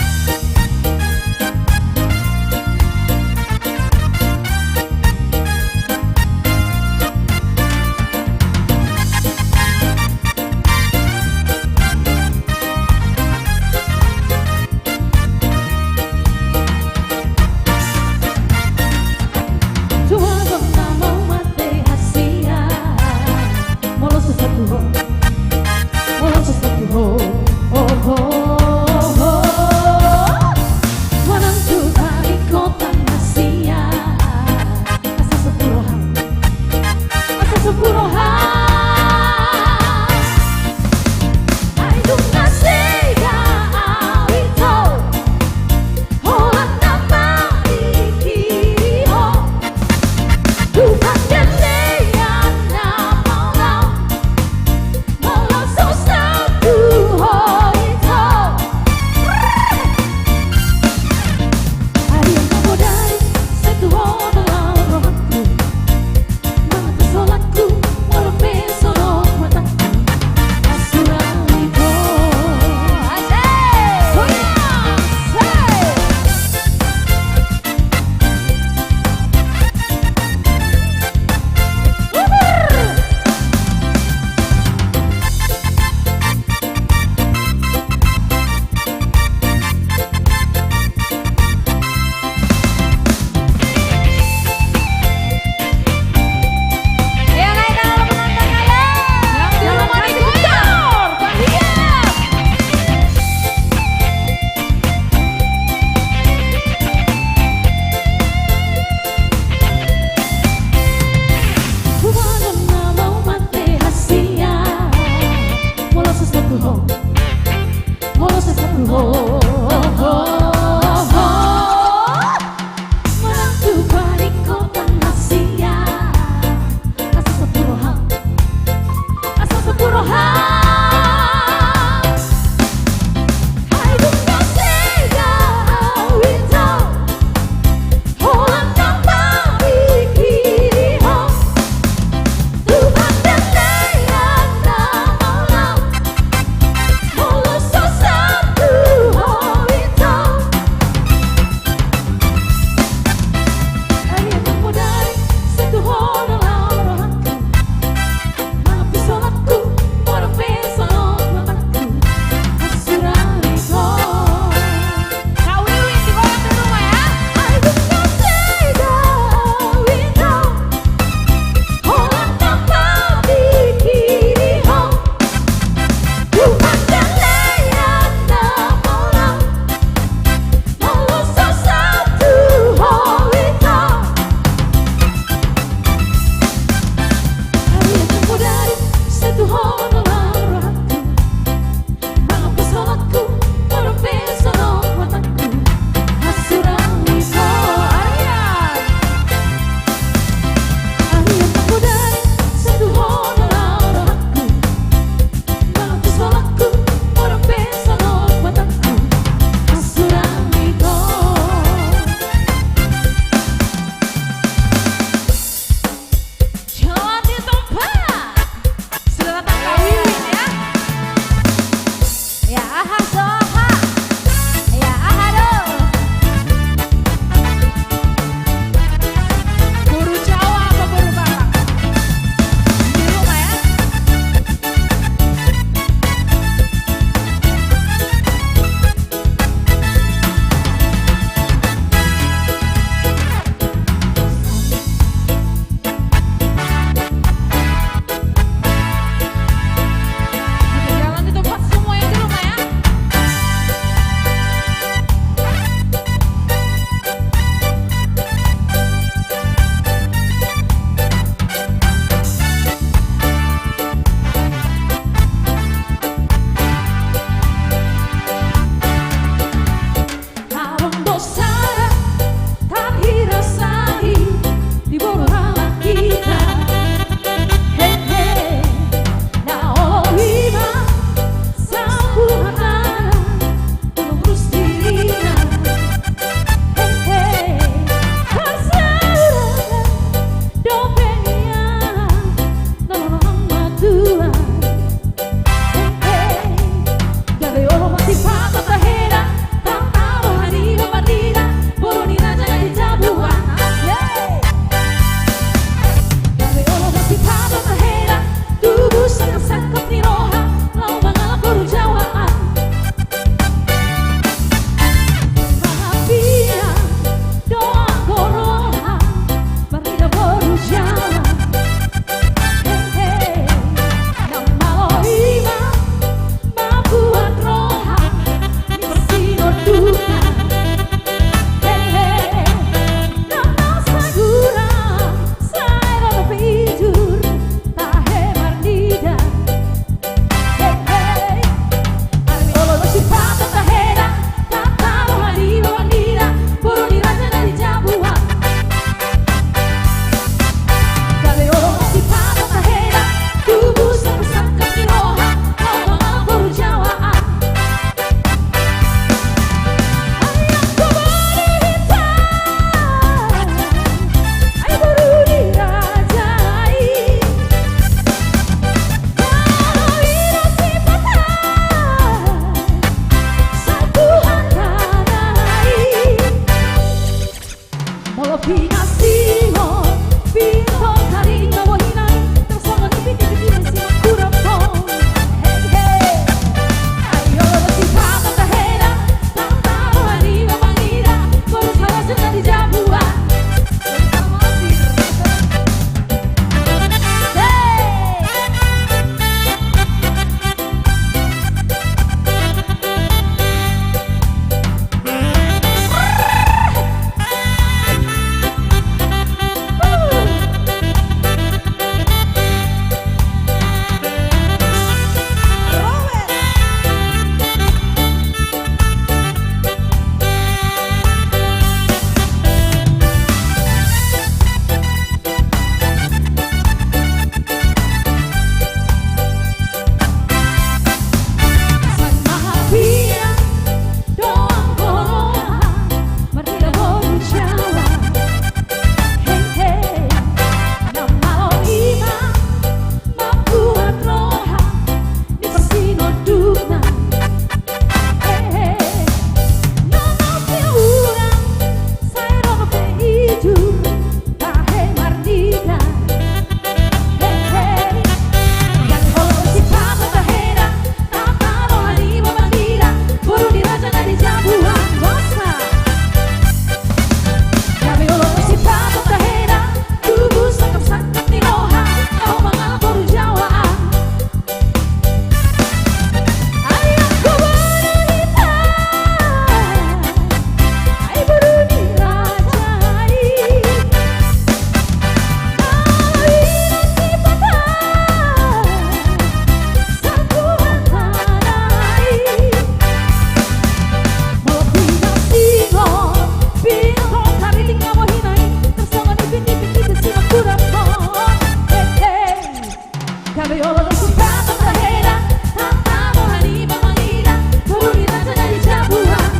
Cabello suka tahera, amo haniba mangira, purina jadi jabuan.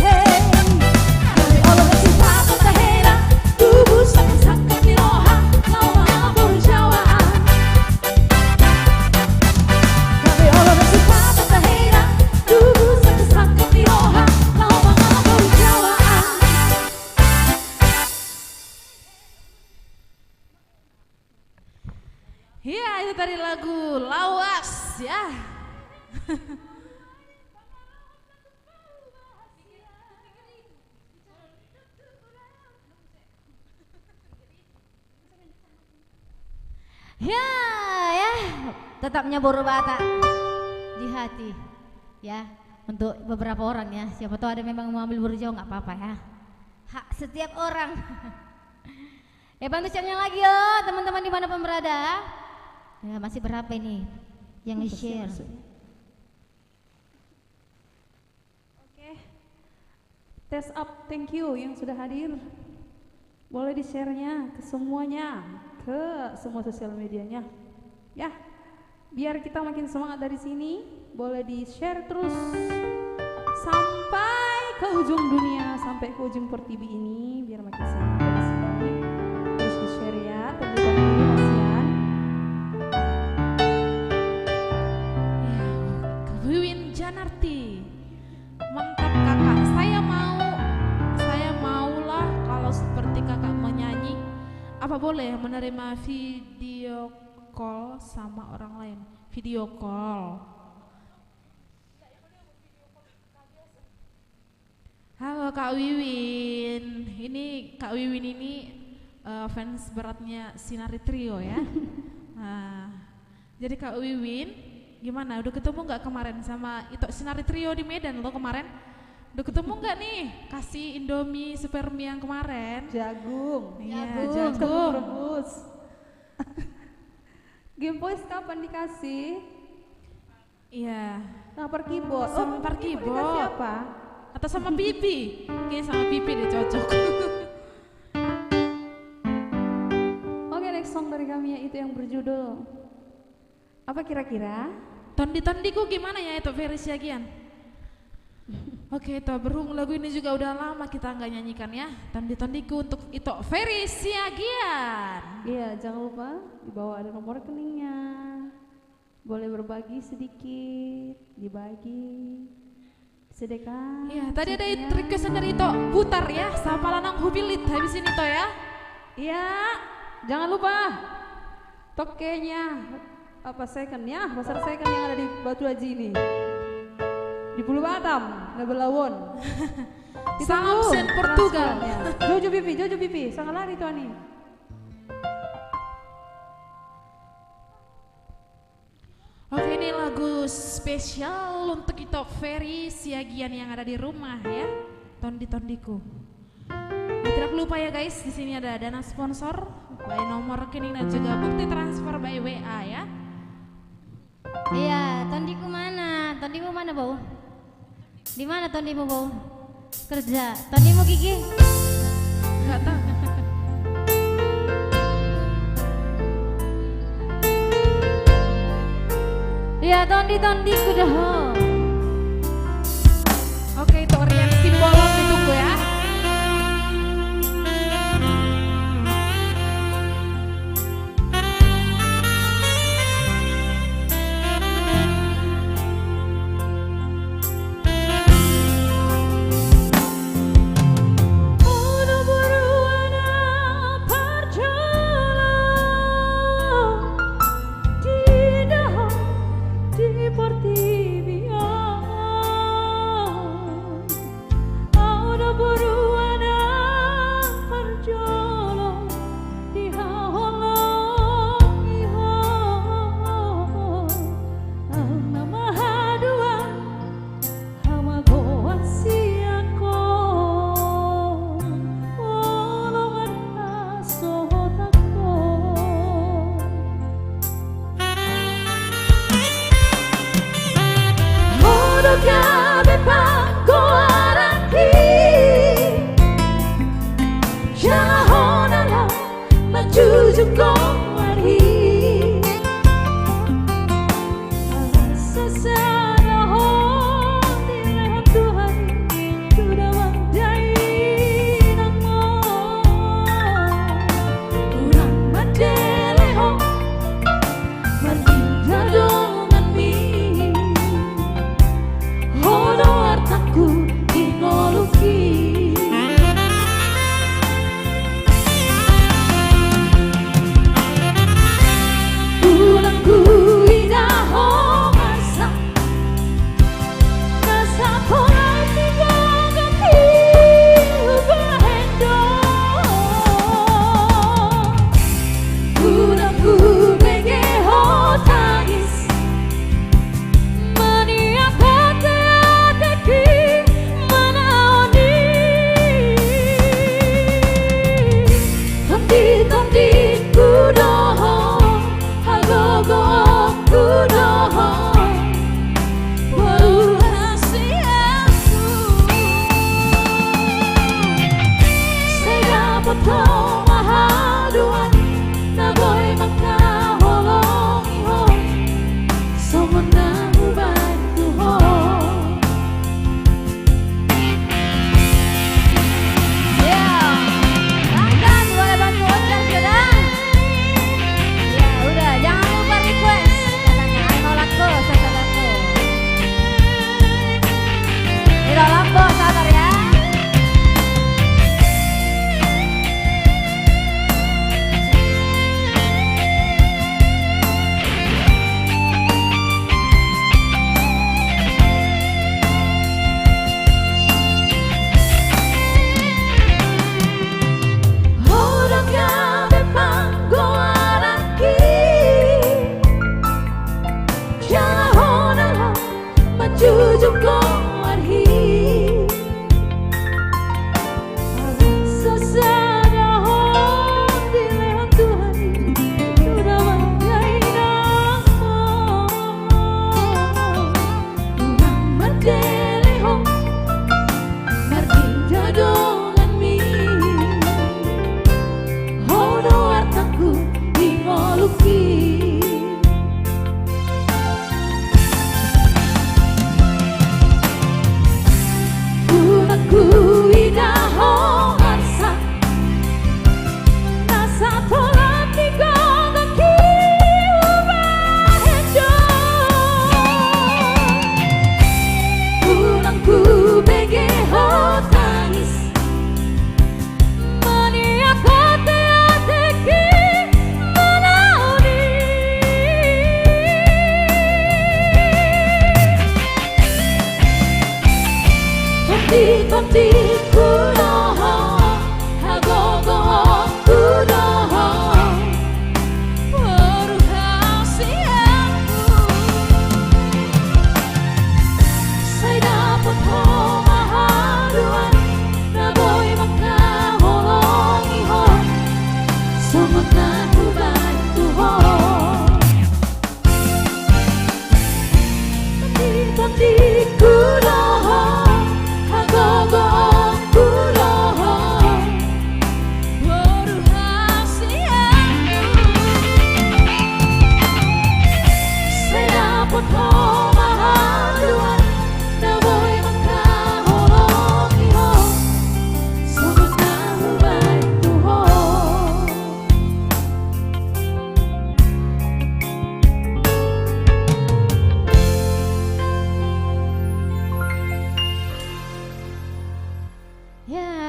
Hey hey, cabello suka tahera, tubuh sakit piroha, lawa berjawaan. Cabello suka tahera, tubuh sakit piroha, lawa berjawaan. Iya, itu tadi lagu Lawas ya. Ya, ya, tetapnya bata di hati, ya. Untuk beberapa orang ya, siapa tahu ada memang mau ambil jauh nggak apa-apa ya. Hak setiap orang. Ya bantu share-nya lagi yo, teman-teman dimanapun berada. Ya, masih berapa ini yang di-share? Oke, tes up, thank you yang sudah hadir. Boleh di-share-nya ke semuanya, ke semua sosial medianya. Ya, biar kita makin semangat dari sini. Boleh di-share terus sampai ke ujung dunia, sampai ke ujung Pertiwi ini, biar makin semangat dari sini. Terus di-share ya, terlebih kasihan. Wiwin Janarti, mantap kakak. Saya maulah kalau seperti kakak menyanyi. Apa boleh menerima video call sama orang lain? Video call. Halo Kak Wiwin, ini Kak Wiwin ini fans beratnya Sinari Trio ya. Nah, jadi Kak Wiwin, gimana? Udah ketemu nggak kemarin sama itu Sinari Trio di Medan lo kemarin? Udah ketemu nggak nih? Kasih Indomie super mie yang kemarin? Jagung, Iya, jagung jagung. rebus. Game Voice kapan dikasih? Iya. Nah, per keyboard. Sama per keyboard. Dikasih apa? Atau sama pipi? Kayaknya sama pipi deh cocok. Oke, next song dari kami yaitu yang berjudul apa kira-kira? Tondi-tondiku gimana ya itu Ferry Siagian? Oke, itu berhubung lagu ini juga udah lama kita nggak nyanyikan ya. Tondi-tondiku untuk itu Ferry Siagian. Iya, jangan lupa di bawah ada nomor rekeningnya. Boleh berbagi sedikit, dibagi, sedekah. Iya, tadi ada sekian. request dari itu putar ya, sama lanang hubilit habis ini to ya. Iya, jangan lupa tokenya apa second ya, pasar second yang ada di Batu Haji ini. Di Pulau Batam, Nebelawon. Salam sen Portugal. Jojo Pipi, sangat lari tuh nih. Oke, ini lagu spesial untuk itu Ferry Siagian yang ada di rumah ya. Tondi-tondiku. Tidak lupa ya guys, di sini ada dana sponsor, by nomor rekening dan juga bukti transfer by WA ya. Iya, tondiku mana? Tondimu mana, Bau? Di mana tondimu, Bau? Kerja. Tondimu Gigi? Enggak tahu. Iya, tondiku dah. Oke, itu Rian Simbolon ditunggu ya. Pertiwi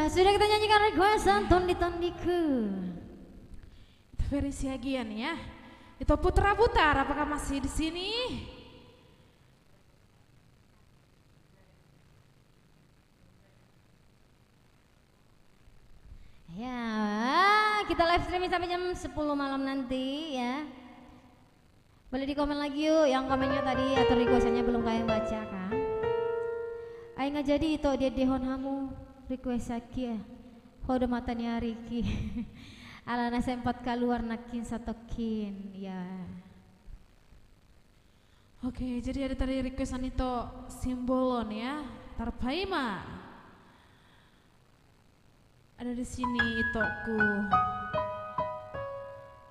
Sudah kita nyanyikan requestan Tondi-tondiku. Itu versi Agian ya. Itu Putra Putar, apakah masih di sini? Ya, kita live streaming sampai jam 10 malam nanti ya. Boleh di komen lagi yuk, yang komennya tadi atau requestannya belum kalian baca kan. Ayo nggak jadi itu dia dehon hamu request aki ya. Hoda matanya Riki. Alana sempat keluar nakin satokin ya. Oke, jadi ada tadi requestan itu simbolon ya. Tarpaima. Ada di sini itoku.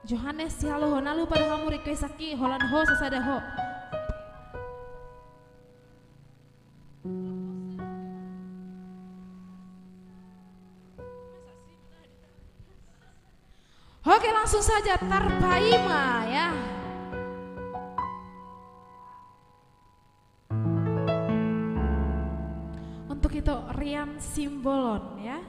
Johannes si halo honalu pada kamu request aki holan ho sasada ho. Oke, langsung saja Tarpaima ya. Untuk itu Rian Simbolon ya.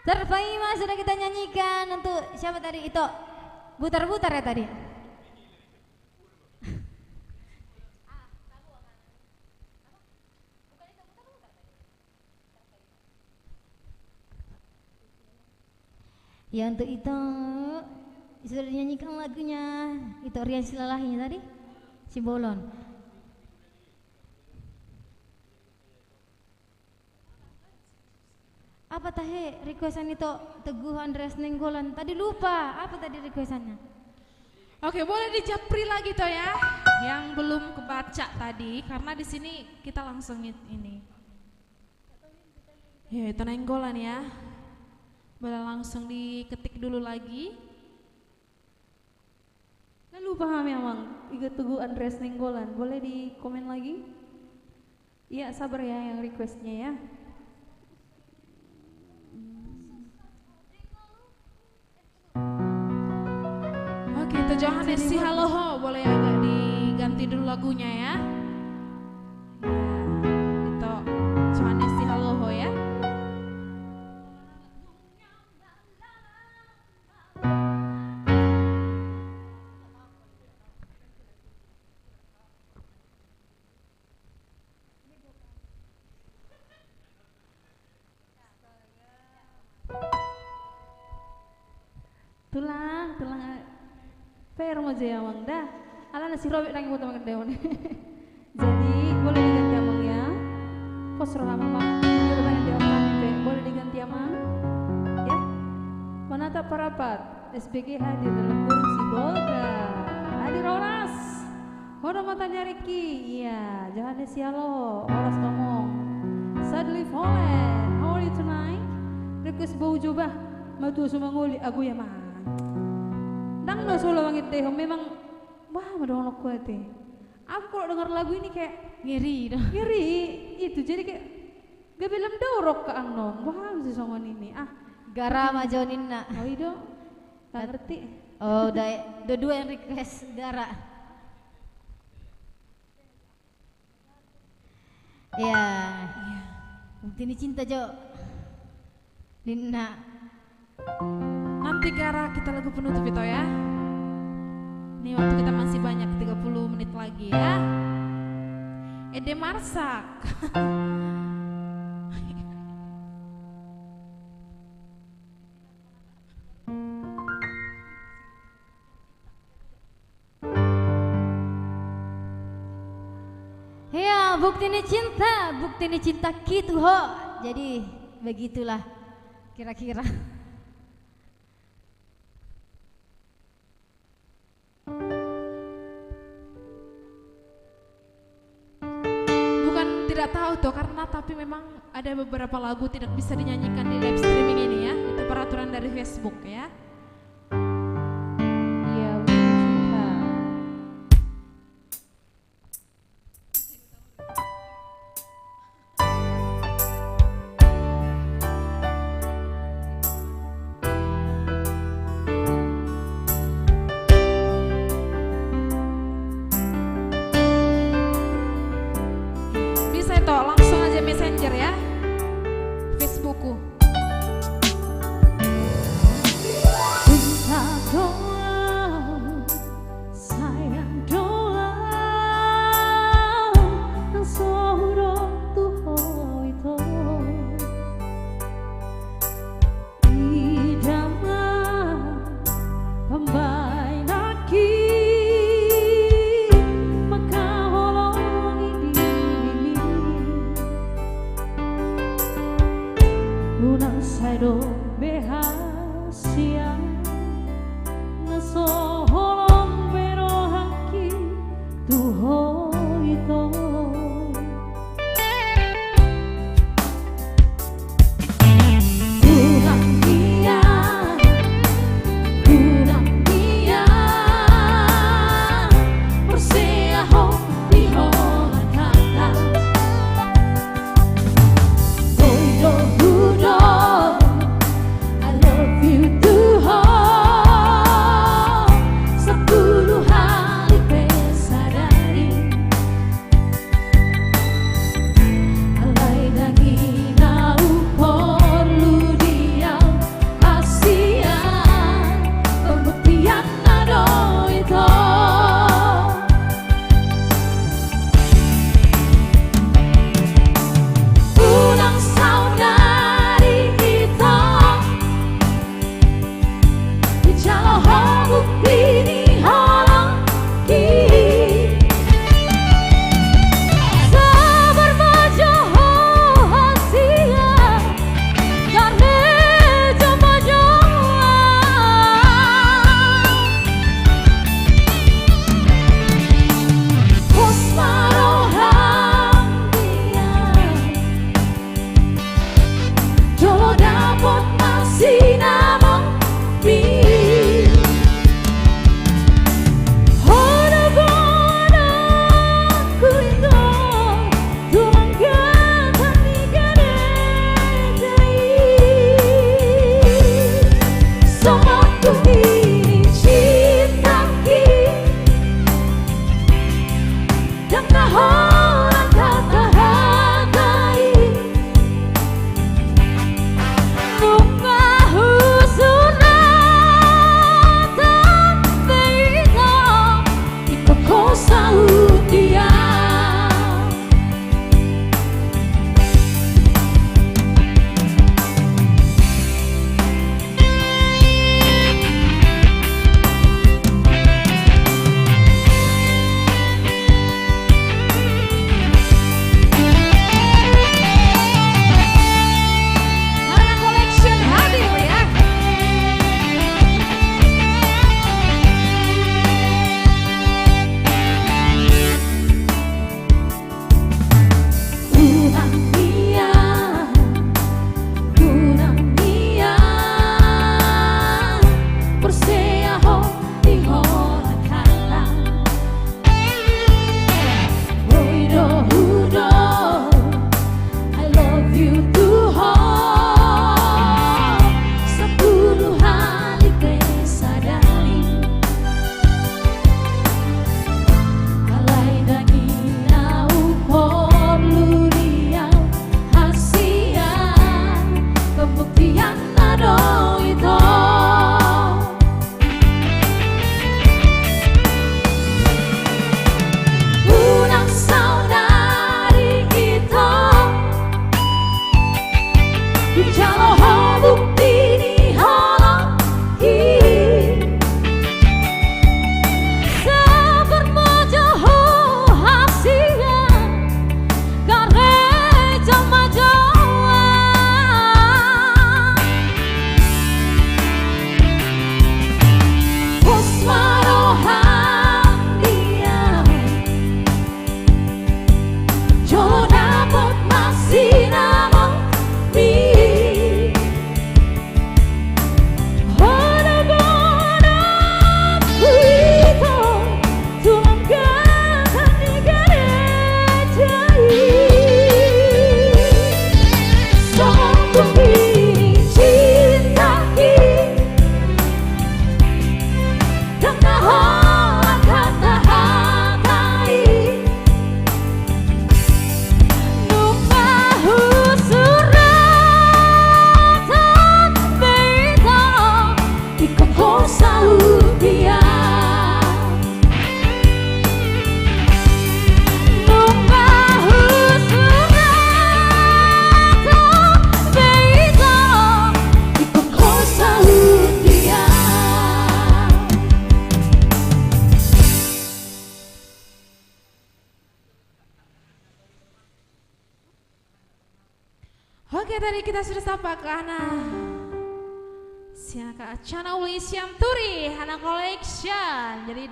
Terpaima sudah kita nyanyikan untuk siapa tadi itu? Butar-butar ya tadi. Ya untuk itu sudah dinyanyikan lagunya itu Rian Silalahinya tadi si Bolon. Apa tahe requestan itu Teguh Andreas Nenggolan tadi lupa apa tadi requestannya? Oke, boleh dijapri lagi toh ya yang belum kebaca tadi karena di sini kita langsung ini. Ya itu Nenggolan ya. Boleh langsung diketik dulu lagi. Lalu paham ya Mang, Iga Teguh Andreas Nenggolan, boleh di komen lagi? Iya sabar ya yang requestnya ya. Oke, itu Johannes si Haloho boleh agak diganti dulu lagunya ya. Itu Johannes si Haloho ya. Tulang per mo jaya Mang dah. Ala nasi robek lagi buat makan dewan. Jadi boleh diganti Amang ya. Kosro lama Mang. Boleh banyak dewan kami pe. Boleh diganti Amang. Ya. Menatap parapat. SBG hadir dalam kursi Golda. Hadir Oras. Hoda matanya Ricky. Iya. Johannes Yalo. Oras ngomong. Sadly Fallen. How are you tonight? Request bau coba. Matu sumanguli aku ya Mang. Dang no solo bangit deh, memang wah madong aku teh. Aku kalau dengar lagu ini kayak Ngeri dong. ngeri itu jadi kayak gak bilang dorok ke angnom. Wah si songon ini Gara majoninna. oh itu gak ngerti. Oh udah dua yang request Gara. Ya. Bukti ini cinta Jo. Nina. Nanti Gara kita lagu penutup itu ya. Ini waktu kita masih banyak 30 menit lagi ya. Ede Marsak. Ya, bukti ini cinta gitu ho. Jadi begitulah kira-kira. Tidak tahu tuh karena tapi memang ada beberapa lagu tidak bisa dinyanyikan di live streaming ini ya. Itu peraturan dari Facebook ya. Iya cinta. Langsung aja messenger ya Facebookku. Cinta doa, sayang doa, ang sorong tuhoy to. Idaman, pambay naki, makaholong idibili. Unang saydo behasia nasoholong pero haki tuho ito. Unang dia bersiaho diho kata Oido hudo Oke, tadi kita sudah sapa ke Hana Siaka Acana Uli Siamturi Hana Collection. Jadi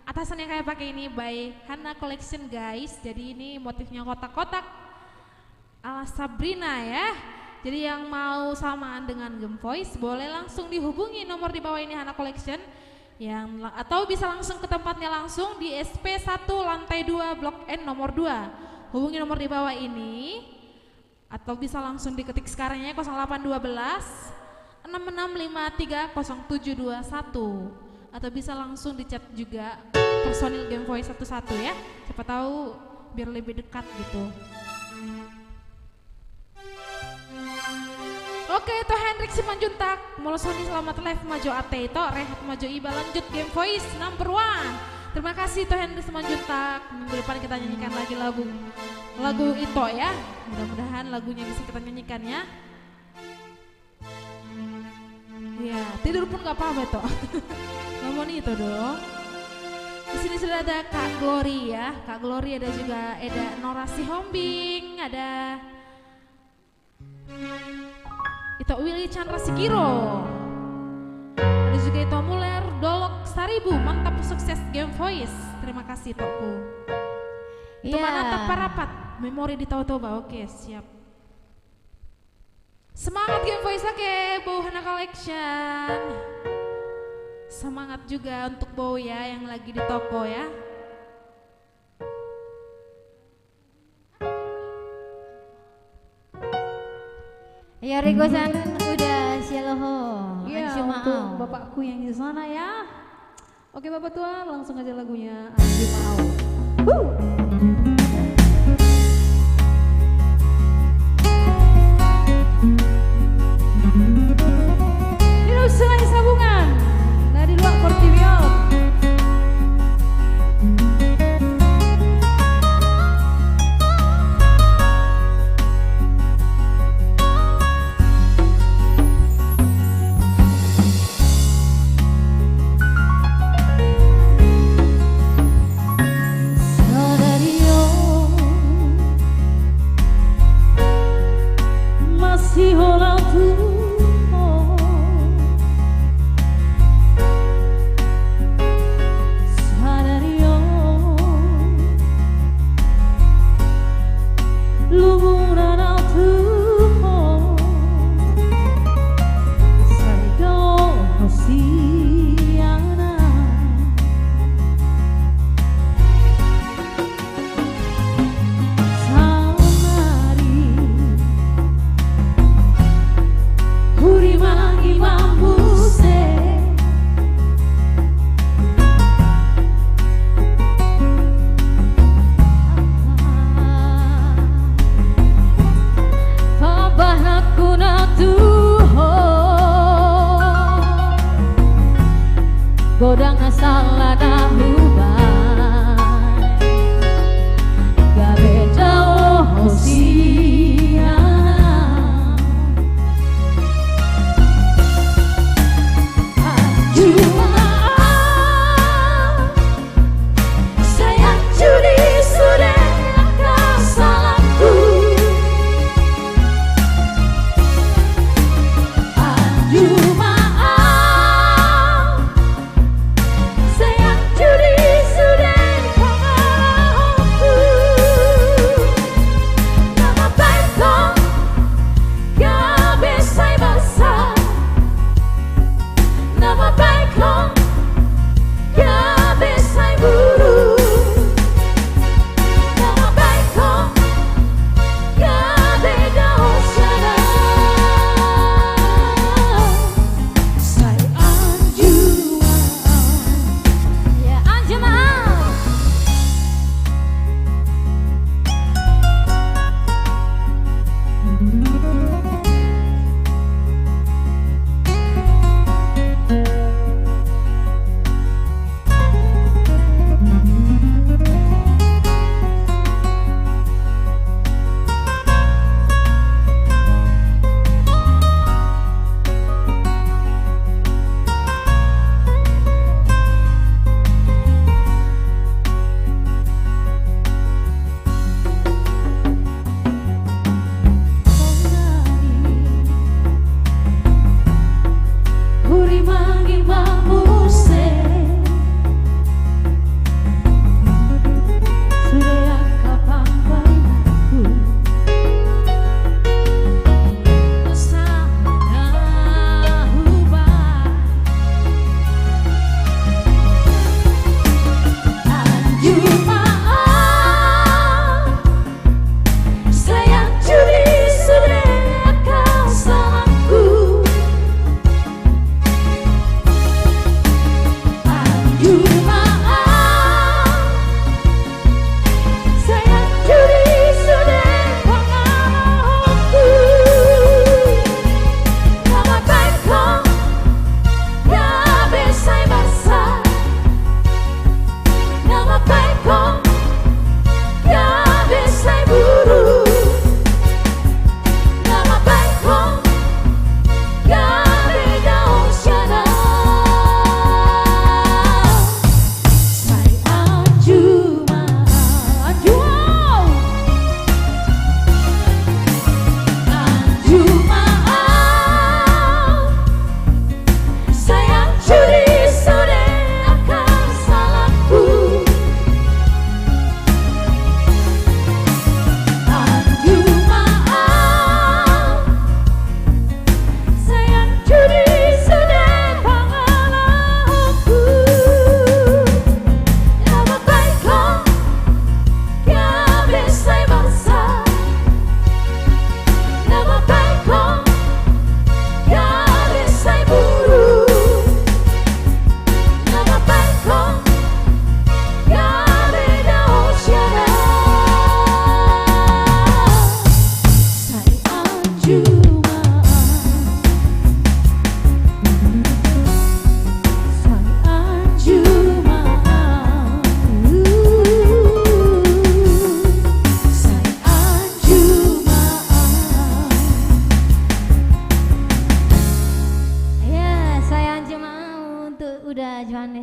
atasan yang kayak pakai ini by Hana Collection guys. Jadi ini motifnya kotak-kotak ala Sabrina ya. Jadi yang mau samaan dengan Game Voice boleh langsung dihubungi nomor di bawah ini Hana Collection atau bisa langsung ke tempatnya langsung di SP1 lantai 2 Blok N nomor 2. Hubungi nomor di bawah ini atau bisa langsung diketik sekarang ya 0812 6653 0721 atau bisa langsung dicat juga personil Game Voice 11 ya. Siapa tahu biar lebih dekat gitu. Oke, itu Hendrik Simanjuntak, Molosoni selamat live maju ate itu, rehat maju iba lanjut Game Voice number 1. Terima kasih itu Hendrik Simanjuntak. Minggu depan kita nyanyikan lagi lagu itu ya. Mudah-mudahan lagunya bisa kita nyanyikan ya. Ya, tidur pun gak apa-apa itu. Ngomong itu dong. Di sini sudah ada Kak Glory ya. Kak Glory ada juga Nora Sihombing, ada itu Willy Chandra Sigiro. Ada juga itu Muler Dolok Saribu, mantap sukses Game Voice. Terima kasih Tokku. Itu mana tak parapat, memori di Toba. Oke, siap. Semangat Game Voice oke, Bow Hana Collection. Semangat juga untuk Bow ya yang lagi di toko ya. Ya requestan udah sialoho. Iya, Anju untuk Maau. bapakku yang di sana ya. Oke Bapak Tua, langsung aja lagunya Anju Maau. Hidup selain sabungan dari luar Portivion. Saudariyo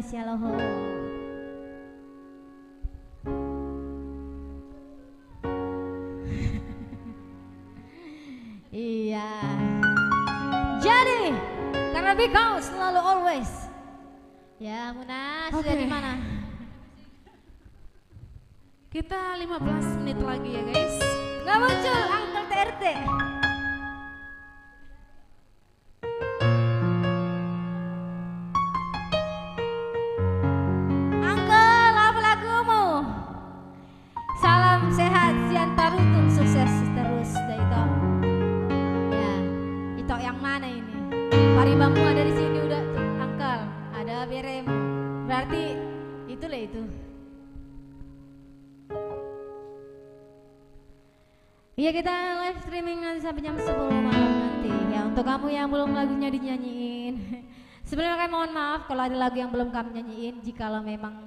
Sialoho. Iya. Jadi karena Bikau selalu always. Ya Muna sudah Oke. di mana? Kita 15 menit lagi ya guys. Nggak muncul Uncle TRT. Uncle, apa lagumu? Salam sehat, siantarutun sukses terus dah itu. Ya, itu yang mana ini? Paribamu ada di sini udah, Uncle. Ada berem. Berarti itulah itu. Iya kita live streaming nanti sampai jam 10 malam nanti. Ya untuk kamu yang belum lagunya dinyanyiin. Sebelumnya kami mohon maaf kalau ada lagu yang belum kami nyanyiin. Jikalau memang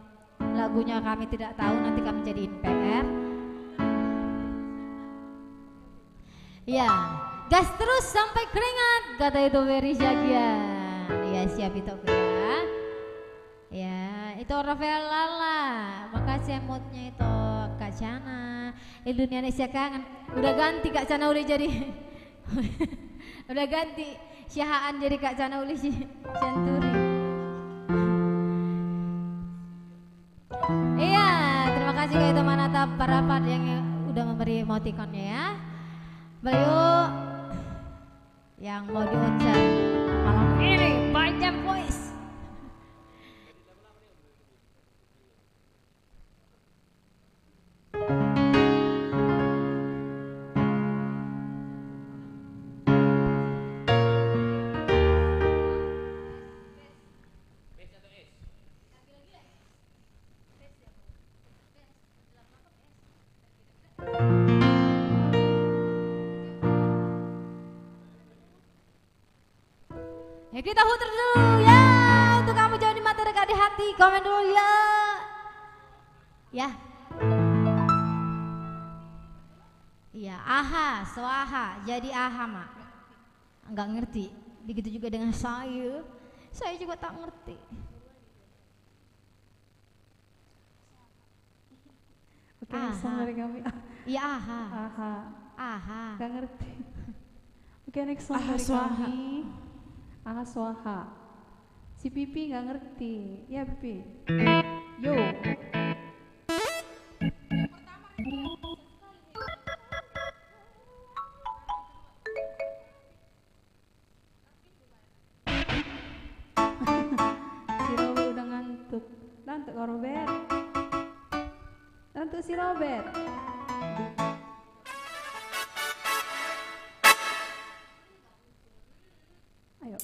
lagunya kami tidak tahu nanti kami jadiin PR. Ya gas terus sampai keringat kata itu Very Jagian. Ya siap itu ya. Ya itu Rafael Lala. Makasih emotnya itu Kak Cana. Indonesia kangen. Udah ganti Kak Cana udah jadi. Udah ganti Syahaan jadi Kak Cana uli Centuri. Iya, terima kasih Kak itu Manatap Parapat yang udah memberi emoticonnya ya. Beliau yang mau diucap malam ini by Jam Voice. Ya kita putar dulu ya untuk kamu jauh di mata dekat di hati komen dulu ya. Ya. Iya aha swaha jadi aha mak. Enggak ngerti. Begitu juga dengan saya. Saya juga tak ngerti. Oke, next song dari kami. Iya aha. Aha, Aha. gak ngerti. Oke, next song Aha, dari swaha. kami. Aha Swaha. Si Pipi gak ngerti. Ya Pipi. Yo. Si Robert udah ngantuk. Ngantuk kok Robert. Ngantuk si Robert. Ayo.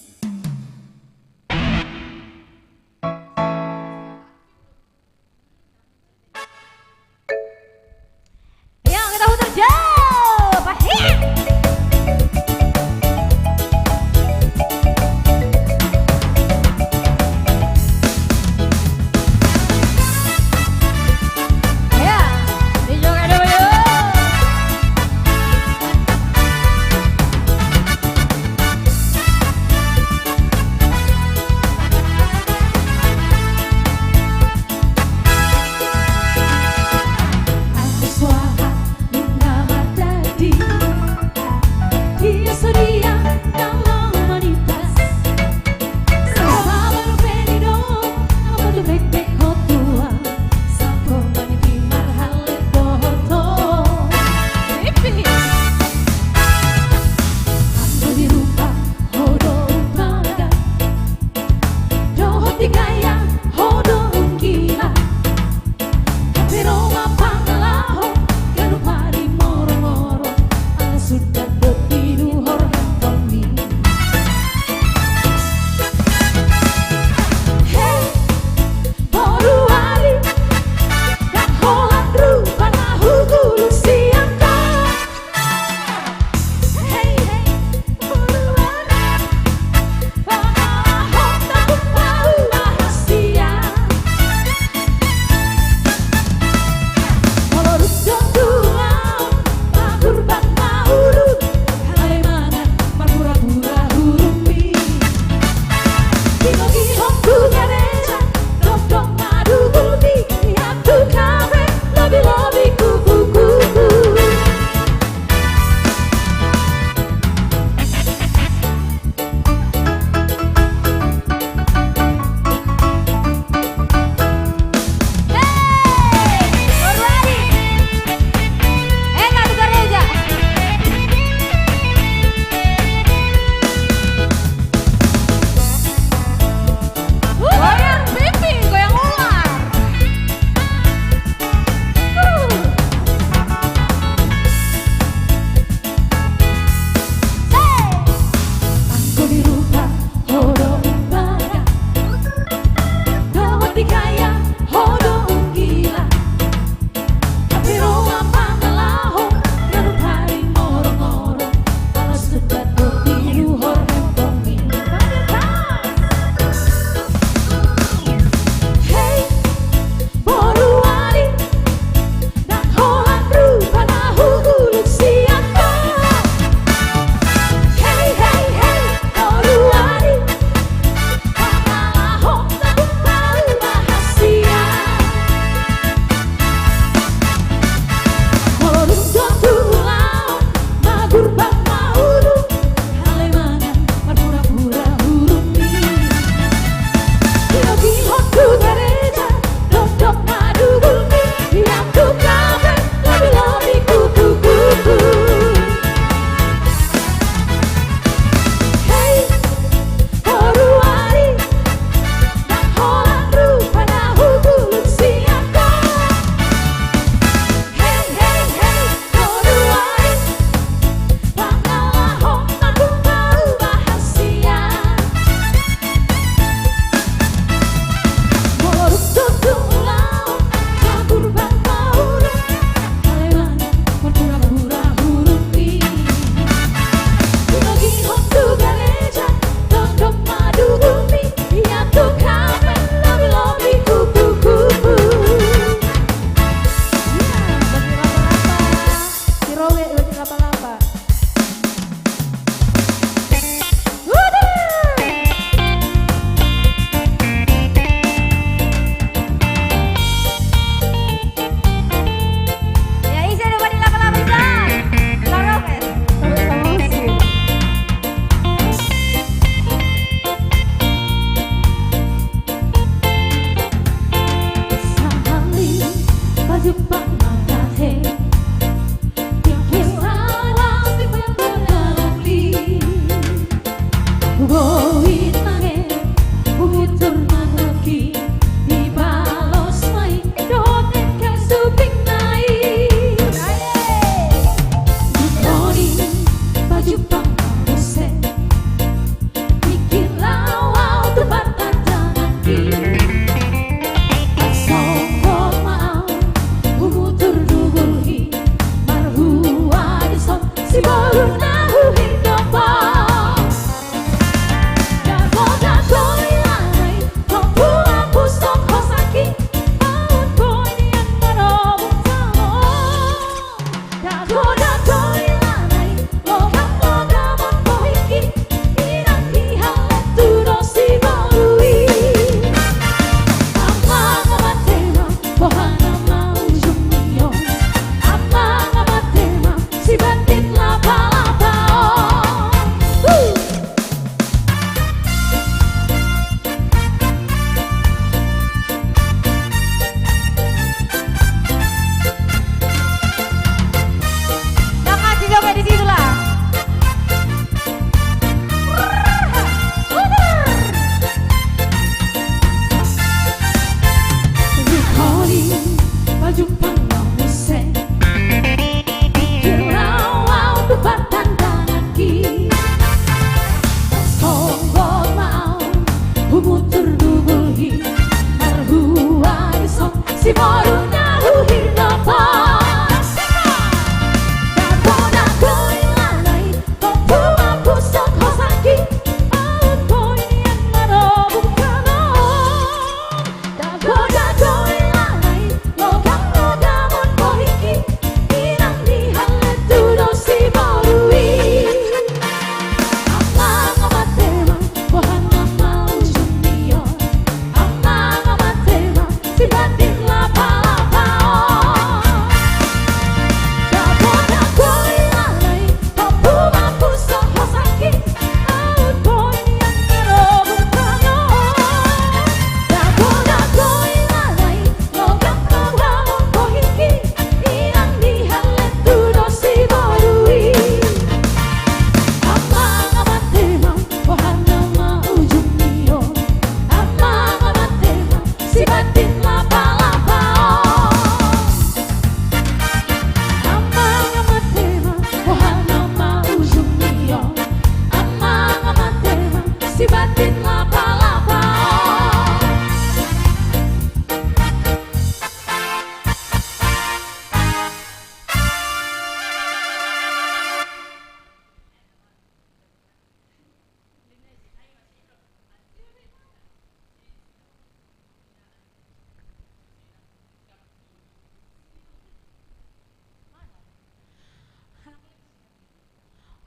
Yuk kita putar jauh. Pahit. Ya, dijoget dulu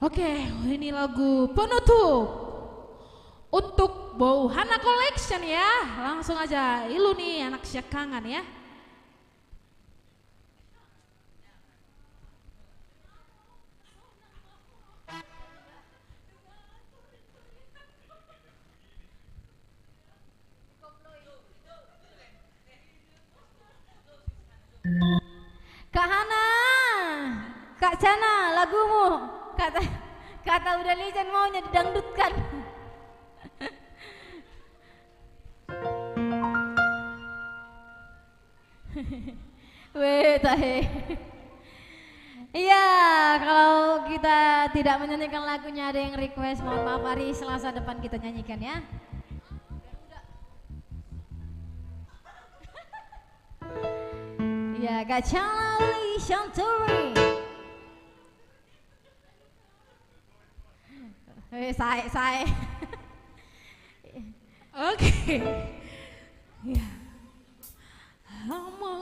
Oke, ini lagu penutup untuk Bauhana Collection ya. Langsung aja, ilu nih anak siak kangen ya. Kak Hana, Kak Cana, lagumu. Kata udah legend maunya didangdutkan. Weh tahe. Iya, kalau kita tidak menyanyikan lagunya ada yang request, mohon maaf, hari Selasa depan kita nyanyikan ya. Ya, Kak Charlie Shanturi. Saya. Oke. Ya. Lama.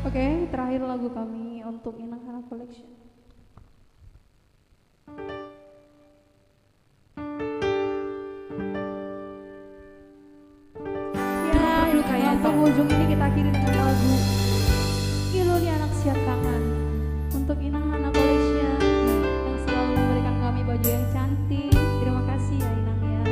Oke, terakhir lagu kami untuk Inang Hana Collection. Ya, penghujung ini kita akhiri dengan lagu Ilu Ni Anak Siap Kangen untuk Inang Hana Collection yang selalu memberikan kami baju yang cantik. Terima kasih ya Inang ya.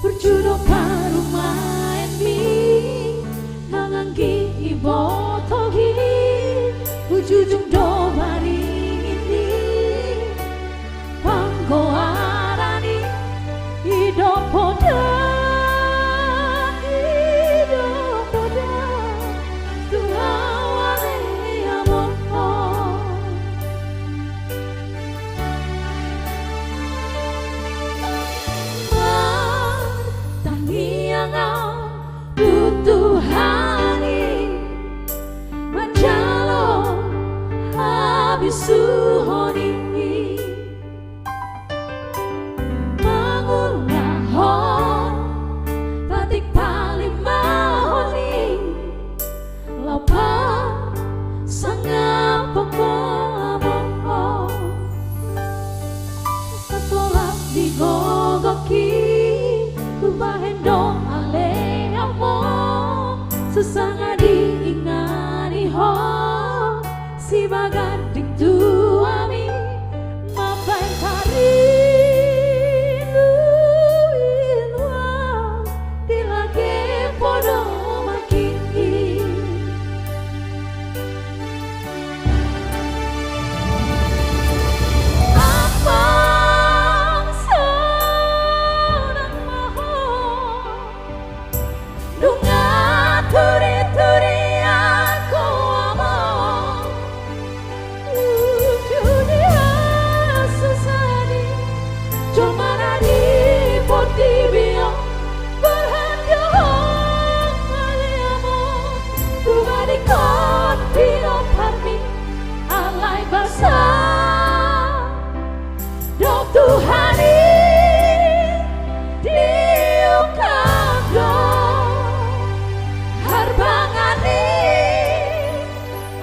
berjudul Rumah Mi nanganggi ibo togi ujujung do bari ini panggo arani hidup poda tuawale amon Tutuhani Manjalo Abisuhoni Mangulahon Tatik palimahoni Lapa Sangap pengomong Setelah digogoki Tubahendong sesanga diingani ho si bagading tuami mapai kari luilwa dilage podo makini apang senang maho dunga turi-turi aku among dunia susani cuma nadi poti biong berhandong aliamo tubadi kon pino parmi alai basah dok Tuhani diungkap dong harbangani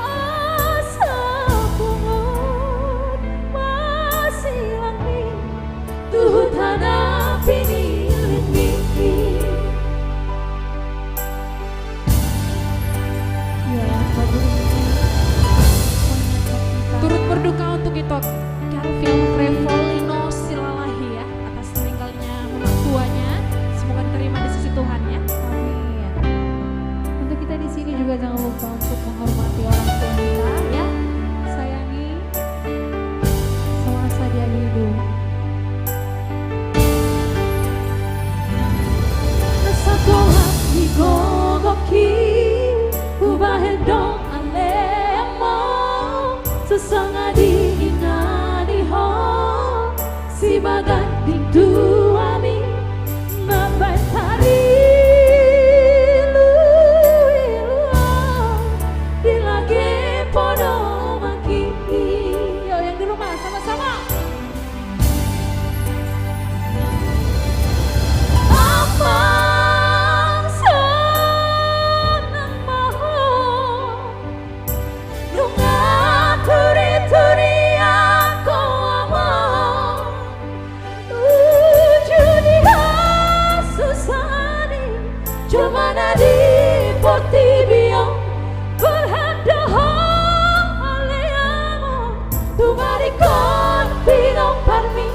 asa pungut masih langi tuh tanah pinilin mimpi ya Turut berduka untuk itu Kelvin Revolino Silalahi ya atas meninggalnya orang tuanya. Semoga diterima di sisi Tuhan ya. Amin. Untuk kita di sini juga jangan lupa untuk menghormati orang tua kita ya. Sayangi semasa dia hidup. Satu hati gogoki ubahendong alemo sesanga diingani ho si bagading tuami mabai tari luilwa dilage podo makini yo yang di rumah sama-sama apang senang maho dunga turi-turi aku among dunia susani cuma nadi poti biong berhandong aliamo tumarikon pinong parmi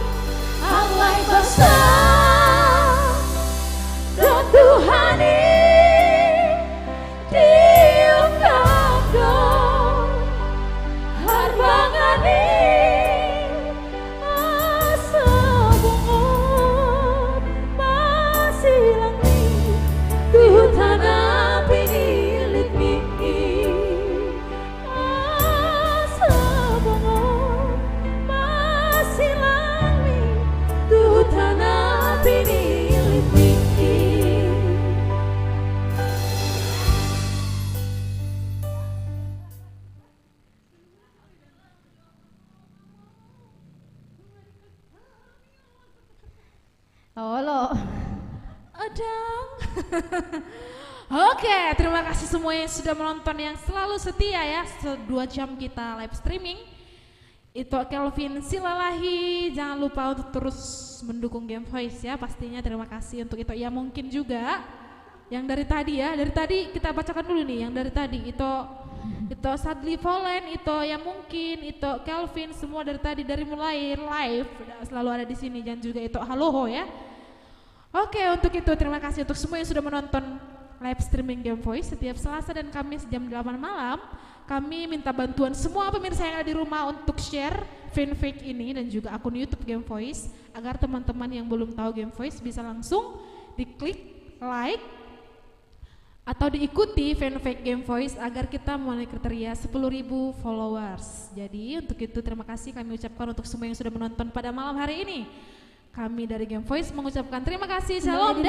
alai basah dok Tuhani diungkap dong harbangani asa bungut masih langi tuh tanah pinilit mimpi asa bungut masih langi tuh tanah pinilit mimpi. Halo. Adang. Oke, terima kasih semua yang sudah menonton yang selalu setia ya. 2 jam kita live streaming. Itu Kelvin Silalahi. Jangan lupa untuk terus mendukung Game Voice ya. Pastinya terima kasih untuk itu. Ya mungkin juga yang dari tadi ya. Dari tadi kita bacakan dulu nih yang dari tadi. Itu Sadli Volen, itu yang mungkin, itu Kelvin, semua dari tadi dari mulai live selalu ada di sini dan juga itu Haloho ya. Oke, untuk itu terima kasih untuk semua yang sudah menonton live streaming Game Voice setiap Selasa dan Kamis jam 8 malam. Kami minta bantuan semua pemirsa yang ada di rumah untuk share fanfic ini dan juga akun YouTube Game Voice agar teman-teman yang belum tahu Game Voice bisa langsung diklik like atau diikuti fanfic Game Voice agar kita memenuhi kriteria 10.000 followers. Jadi untuk itu terima kasih kami ucapkan untuk semua yang sudah menonton pada malam hari ini. Kami dari Game Voice mengucapkan terima kasih. Shalom.